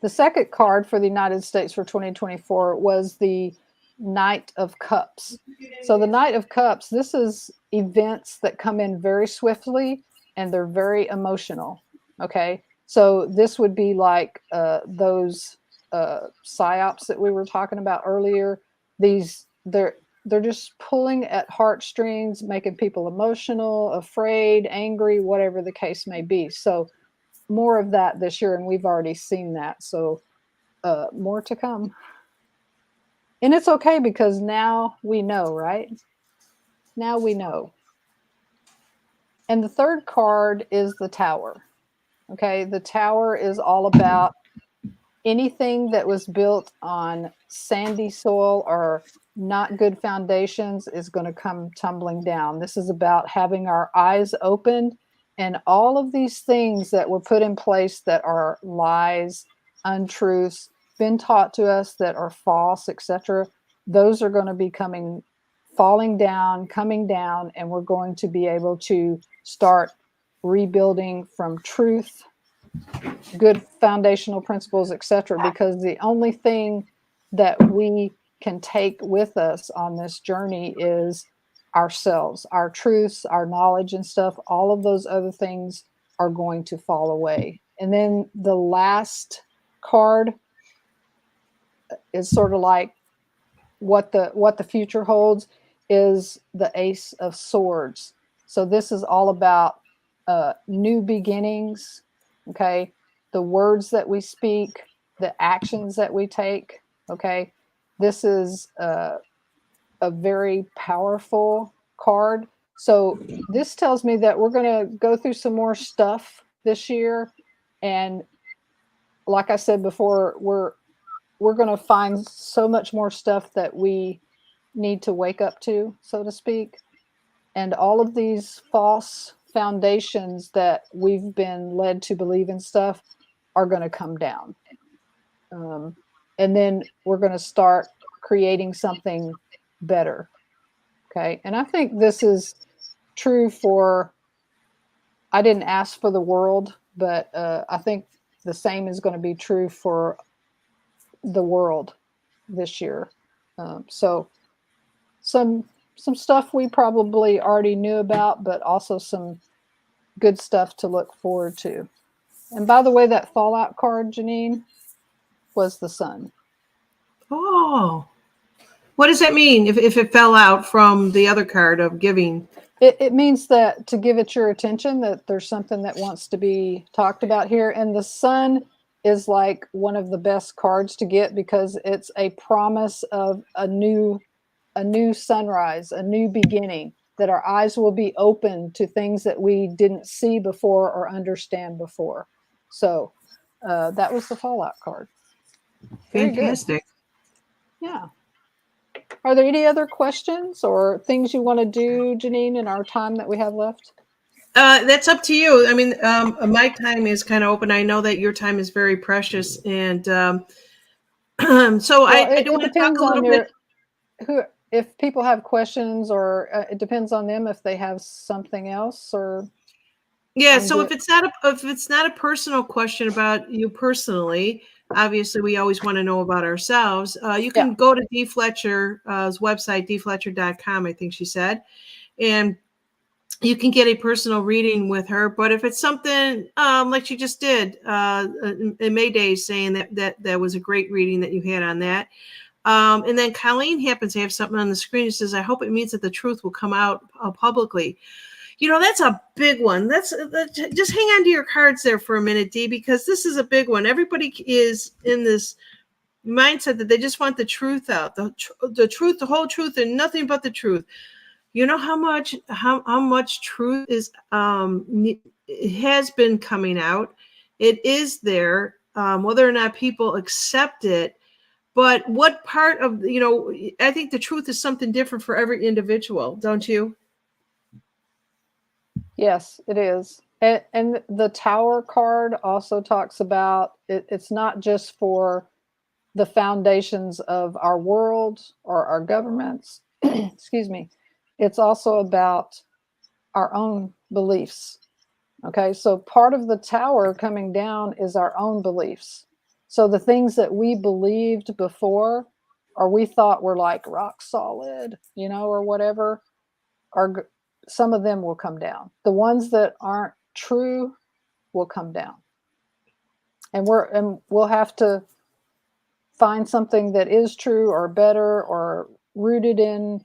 for the United States for 2024 was the Knight of Cups. So the Knight of Cups, this is events that come in very swiftly and they're very emotional. Okay. So this would be like those psyops that we were talking about earlier. They're just pulling at heartstrings, making people emotional, afraid, angry, whatever the case may be. So more of that this year, and we've already seen that. So more to come. And it's okay because now we know, right? Now we know. And the third card is the Tower. Okay, the Tower is all about anything that was built on sandy soil or not good foundations is going to come tumbling down. This is about having our eyes open, and all of these things that were put in place that are lies, untruths, been taught to us that are false, etc. Those are going to be coming down, and we're going to be able to start rebuilding from truth, good foundational principles, etc. Because the only thing that we can take with us on this journey is ourselves, our truths, our knowledge and stuff. All of those other things are going to fall away. And then the last card is sort of like what the future holds is the Ace of Swords. So this is all about new beginnings. Okay, the words that we speak, the actions that we take. Okay, this is a very powerful card. So this tells me that we're going to go through some more stuff this year, and like I said before, we're going to find so much more stuff that we need to wake up to, so to speak. And all of these false foundations that we've been led to believe in stuff are going to come down. And then we're going to start creating something better. Okay. And I think this is true for, I didn't ask for the world, but I think the same is going to be true for the world this year. So some stuff we probably already knew about, but also some good stuff to look forward to. And by the way, that Fallout card, Janine, was the Sun. Oh, what does that mean if it fell out from the other card of giving? It means that to give it your attention, that there's something that wants to be talked about here. And the Sun is like one of the best cards to get because it's a promise of a new sunrise, a new beginning, that our eyes will be open to things that we didn't see before or understand before. So that was the Fallout card. Fantastic. Yeah. Are there any other questions or things you want to do, Janine, in our time that we have left? That's up to you. I mean, my time is kind of open. I know that your time is very precious. And so I do want to talk a little bit. If people have questions, or it depends on them if they have something else, or so if it's not a personal question about you personally, obviously we always want to know about ourselves. You can go to Dee Fletcher's website, dfletcher.com, I think she said, and you can get a personal reading with her. But if it's something like she just did in May Day, saying that was a great reading that you had on that. And then Colleen happens to have something on the screen. She says, I hope it means that the truth will come out publicly. That's a big one. Just hang on to your cards there for a minute, Dee, because this is a big one. Everybody is in this mindset that they just want the truth out, the truth, the whole truth, and nothing but the truth. You know how much truth is it has been coming out. It is there, whether or not people accept it. But what part of I think the truth is something different for every individual, don't you? Yes, it is. And the Tower card also talks about it's not just for the foundations of our world or our governments. Excuse me. It's also about our own beliefs. Okay, so part of the Tower coming down is our own beliefs. So the things that we believed before, or we thought were like rock solid, or whatever, some of them will come down. The ones that aren't true will come down. And we'll have to find something that is true or better or rooted in,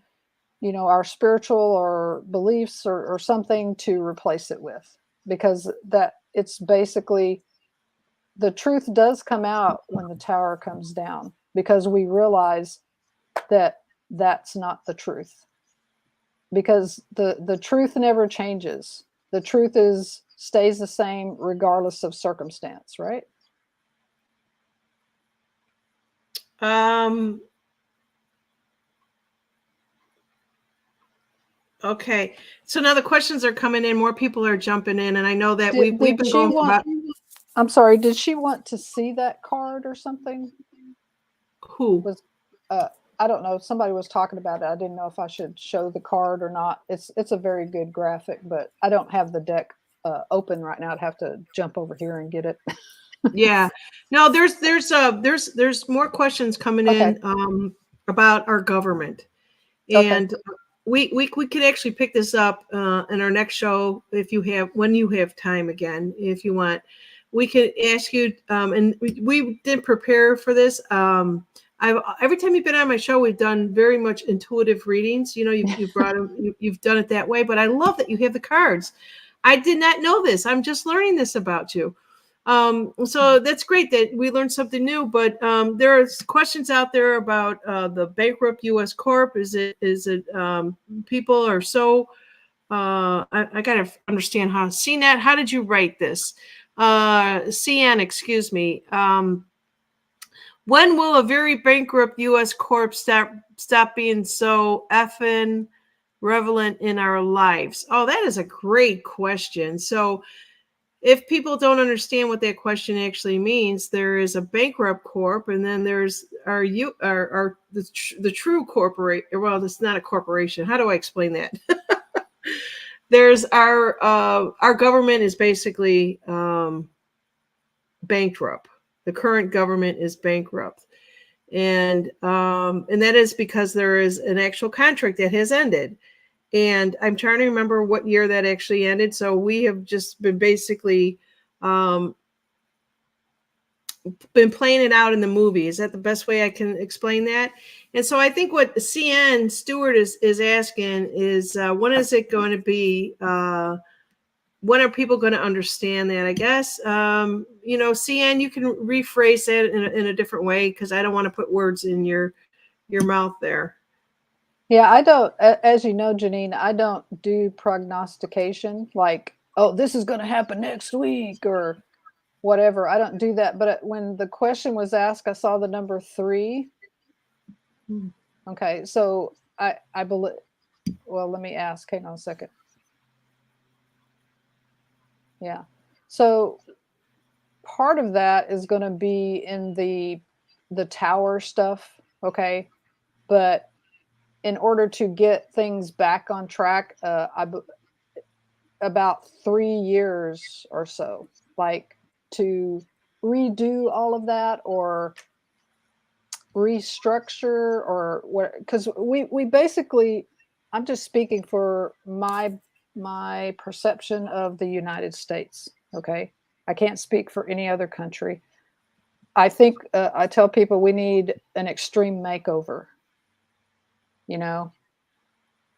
our spiritual or beliefs or something to replace it with, because that it's basically the truth does come out when the Tower comes down, because we realize that that's not the truth. Because the truth never changes. The truth stays the same regardless of circumstance, right? Okay. So now the questions are coming in. More people are jumping in, and I know that we've been going about. I'm sorry. Did she want to see that card or something? Who was? I don't know. Somebody was talking about it. I didn't know if I should show the card or not. It's a very good graphic, but I don't have the deck open right now. I'd have to jump over here and get it. Yeah. No, there's more questions coming in about our government, and we could actually pick this up in our next show when you have time again, if you want. We could ask you, and we did prepare for this. Every time you've been on my show, we've done very much intuitive readings. You've brought them, you've done it that way. But I love that you have the cards. I did not know this. I'm just learning this about you. So that's great that we learned something new. But there are questions out there about the bankrupt U.S. Corp. Is it people are so? I gotta understand how. CNET, how did you write this? CN, excuse me. When will a very bankrupt U.S. Corp stop being so effing relevant in our lives? Oh, that is a great question. So if people don't understand what that question actually means, there is a bankrupt corp, and then there's the true corporation. Well, it's not a corporation. How do I explain that? There's our government is basically bankrupt. The current government is bankrupt, and that is because there is an actual contract that has ended. And I'm trying to remember what year that actually ended. So we have just been basically been playing it out in the movie. Is that the best way I can explain that? And so I think what CN Stewart is asking is when is it going to be? When are people going to understand that? I guess, CN, you can rephrase it in a different way, because I don't want to put words in your mouth there. Yeah, I don't, as you know, Janine, I don't do prognostication like, oh, this is going to happen next week or whatever. I don't do that. But when the question was asked, I saw the number 3. Okay, so I believe, well, let me ask, hang on a second. Yeah. So part of that is going to be in the Tower stuff. Okay. But in order to get things back on track, about 3 years or so, like to redo all of that or restructure or what, because we basically, I'm just speaking for my perception of the United States. Okay. I can't speak for any other country, I think I tell people we need an extreme makeover,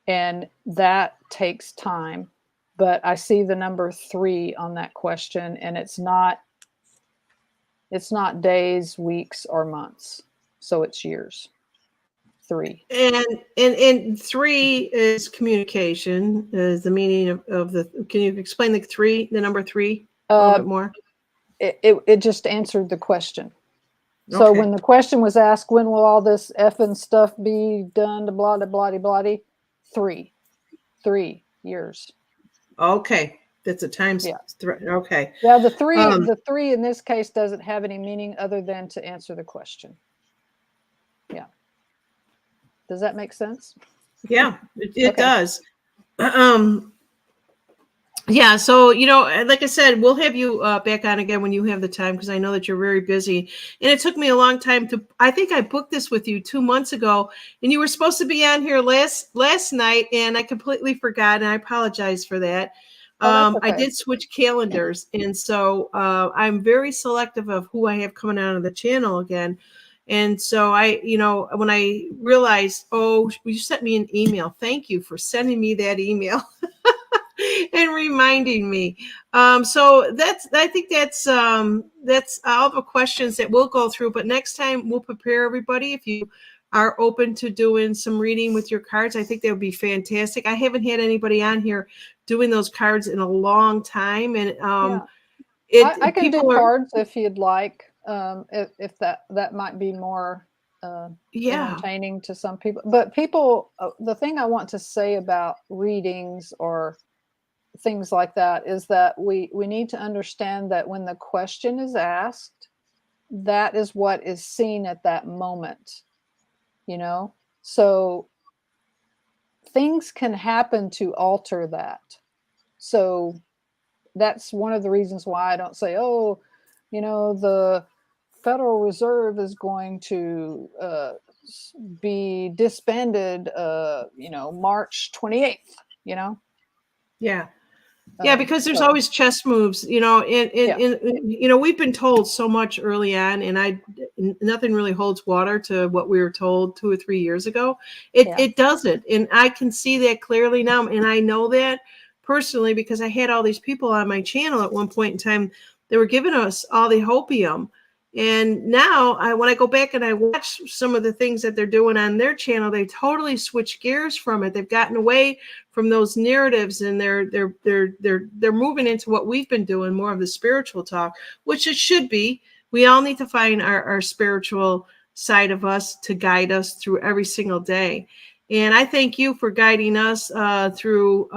and that takes time. But I see the number 3 on that question, and it's not days, weeks, or months. So it's years. 3. And 3 is communication, is the meaning of the. Can you explain the number 3 a little bit more? It just answered the question. So when the question was asked, when will all this effing stuff be done? To blah blah blah blah. 3 years. Okay, that's a times. Yeah. Okay. Yeah, the 3 in this case doesn't have any meaning other than to answer the question. Yeah. Does that make sense? Yeah, it does. Yeah, so like I said, we'll have you back on again when you have the time, because I know that you're very busy. And it took me a long time I think I booked this with you 2 months ago, and you were supposed to be on here last night, and I completely forgot, and I apologize for that. Okay. I did switch calendars, and so I'm very selective of who I have coming out of the channel again. And so when I realized, you sent me an email. Thank you for sending me that email. And reminding me. So I think that's all the questions that we'll go through. But next time we'll prepare everybody. If you are open to doing some reading with your cards, I think that would be fantastic. I haven't had anybody on here doing those cards in a long time, and I can do cards if you'd like. If that might be more entertaining to some people. But people, the thing I want to say about readings or things like that is that we need to understand that when the question is asked, that is what is seen at that moment, so things can happen to alter that. So that's one of the reasons why I don't say, the Federal Reserve is going to be disbanded March 28th. Yeah, because there's always chess moves, and we've been told so much early on, and nothing really holds water to what we were told 2 or 3 years ago. It doesn't, and I can see that clearly now, and I know that personally because I had all these people on my channel at one point in time. They were giving us all the hopium. And now when I go back and I watch some of the things that they're doing on their channel, they totally switch gears from it. They've gotten away from those narratives, and they're moving into what we've been doing, more of the spiritual talk, which it should be. We all need to find our spiritual side of us to guide us through every single day. And I thank you for guiding us through,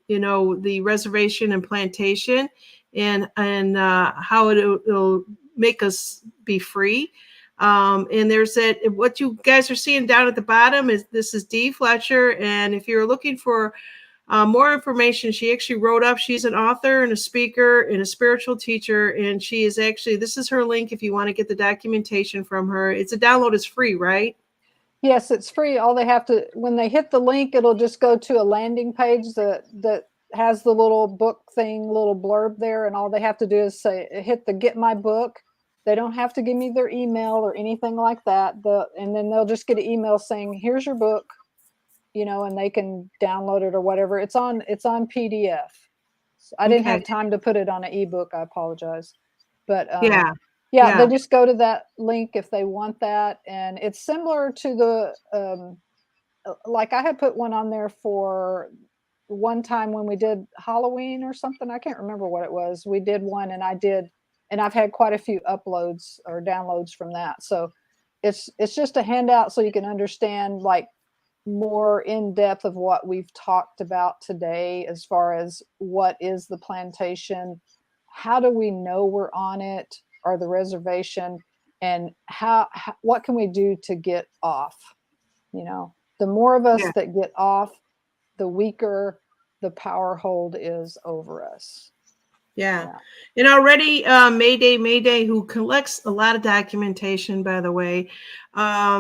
the reservation and plantation, and how it'll make us be free. And there's that, what you guys are seeing down at the bottom this is Dee Fletcher. And if you're looking for more information, she actually wrote up, she's an author and a speaker and a spiritual teacher. And she is actually, this is her link if you want to get the documentation from her. It's a download, is free, right? Yes, it's free. All they have to, when they hit the link, it'll just go to a landing page that has the little book thing, little blurb there. And all they have to do is hit the get my book. They don't have to give me their email or anything like that. And then they'll just get an email saying, here's your book, and they can download it or whatever. It's on PDF. So I didn't have time to put it on an ebook. I apologize. But they just go to that link if they want that. And it's similar to the, like I had put one on there for one time when we did Halloween or something. I can't remember what it was. We did one, and I've had quite a few uploads or downloads from that. So it's just a handout so you can understand like more in depth of what we've talked about today, as far as what is the plantation, how do we know we're on it or the reservation, and what can we do to get off? The more of us that get off, the weaker the power hold is over us. Yeah. And already Mayday, who collects a lot of documentation, by the way,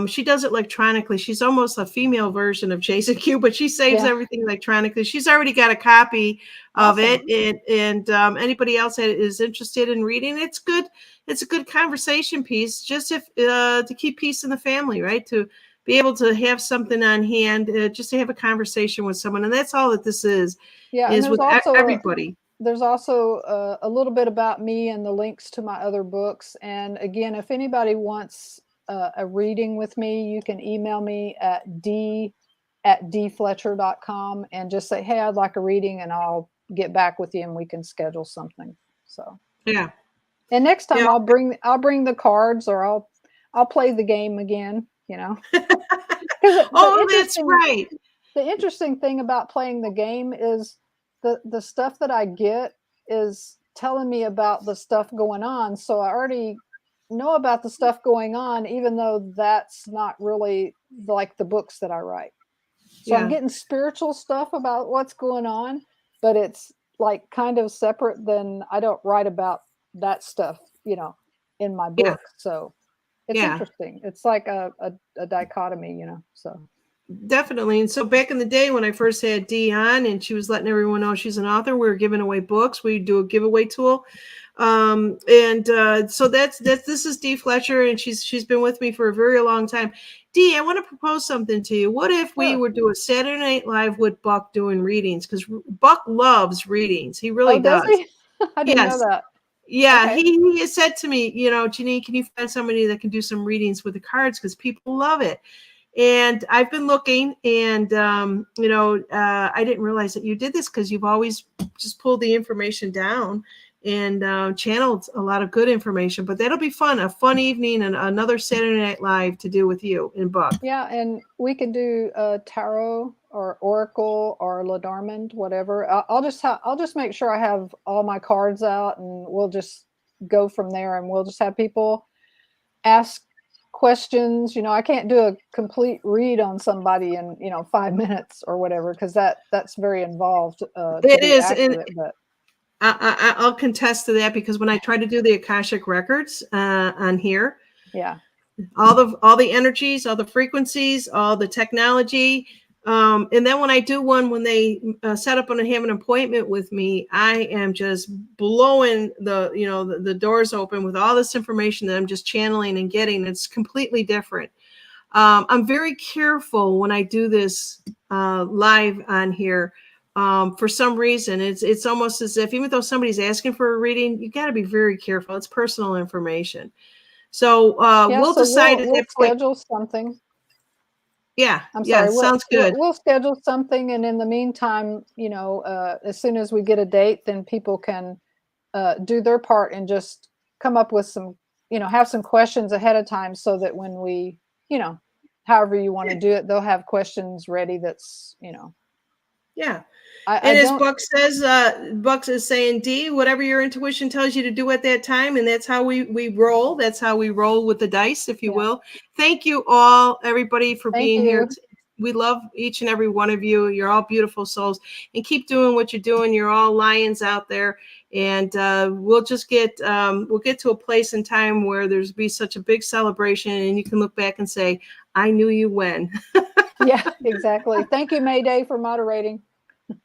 she does it electronically. She's almost a female version of Jason Q, but she saves everything electronically. She's already got a copy of it. And anybody else that is interested in reading, it's good. it's a good conversation piece, just if to keep peace in the family, right? To be able to have something on hand, just to have a conversation with someone. And that's all that this is and with everybody. There's also a little bit about me and the links to my other books. And again, if anybody wants a reading with me, you can email me at d@dfletcher.com and just say, hey, I'd like a reading, and I'll get back with you and we can schedule something. So yeah. And next time I'll bring the cards, or I'll play the game again, you know. That's right. The interesting thing about playing the game is the stuff that I get is telling me about the stuff going on. So I already know about the stuff going on, even though that's not really like the books that I write. So I'm getting spiritual stuff about what's going on, but it's like kind of separate than I don't write about that stuff, you know, in my book. So it's interesting. It's like a dichotomy, you know, so. Definitely. And so back in the day when I first had Dee on and she was letting everyone know she's an author, we were giving away books. We do a giveaway tool. So this is Dee Fletcher, and she's been with me for a very long time. Dee, I want to propose something to you. What if we would do a Saturday Night Live with Buck doing readings? Because Buck loves readings. He really does. He? I didn't know that. Yeah, okay. He has said to me, you know, Janine, can you find somebody that can do some readings with the cards? Because people love it. And I've been looking, and, I didn't realize that you did this because you've always just pulled the information down and channeled a lot of good information. But that'll be fun, a fun evening and another Saturday Night Live to do with you and Buck. Yeah, and we can do tarot or oracle or Lenormand, whatever. I'll just make sure I have all my cards out, and we'll just go from there, and we'll just have people ask questions. You know, I can't do a complete read on somebody in 5 minutes or whatever, because that's very involved. It is, accurate, but I'll contest to that, because when I try to do the Akashic records on here, all the energies, all the frequencies, all the technology, and then when I do one, when they set up and have an appointment with me, I am just blowing the doors open with all this information that I'm just channeling and getting. It's completely different. I'm very careful when I do this live on here. For some reason, it's almost as if, even though somebody's asking for a reading, you got to be very careful. It's personal information. So we'll decide at that point. Schedule something. Yeah, sounds good. We'll schedule something, and in the meantime, as soon as we get a date, then people can do their part and just come up with some, have some questions ahead of time, so that when we, however you want to do it, they'll have questions ready. That's, Yeah. As Buck says, Buck is saying, Dee, whatever your intuition tells you to do at that time, and that's how we roll. That's how we roll with the dice, if you will. Thank you all, everybody, for being here. We love each and every one of you. You're all beautiful souls, and keep doing what you're doing. You're all lions out there, and we'll just get to a place in time where there's be such a big celebration, and you can look back and say, I knew you when. Yeah, exactly. Thank you, Mayday, for moderating.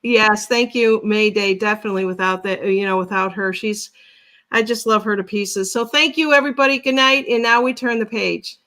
Yes, thank you, Mayday. Definitely, without that, without her, I just love her to pieces. So thank you, everybody. Good night. And now we turn the page.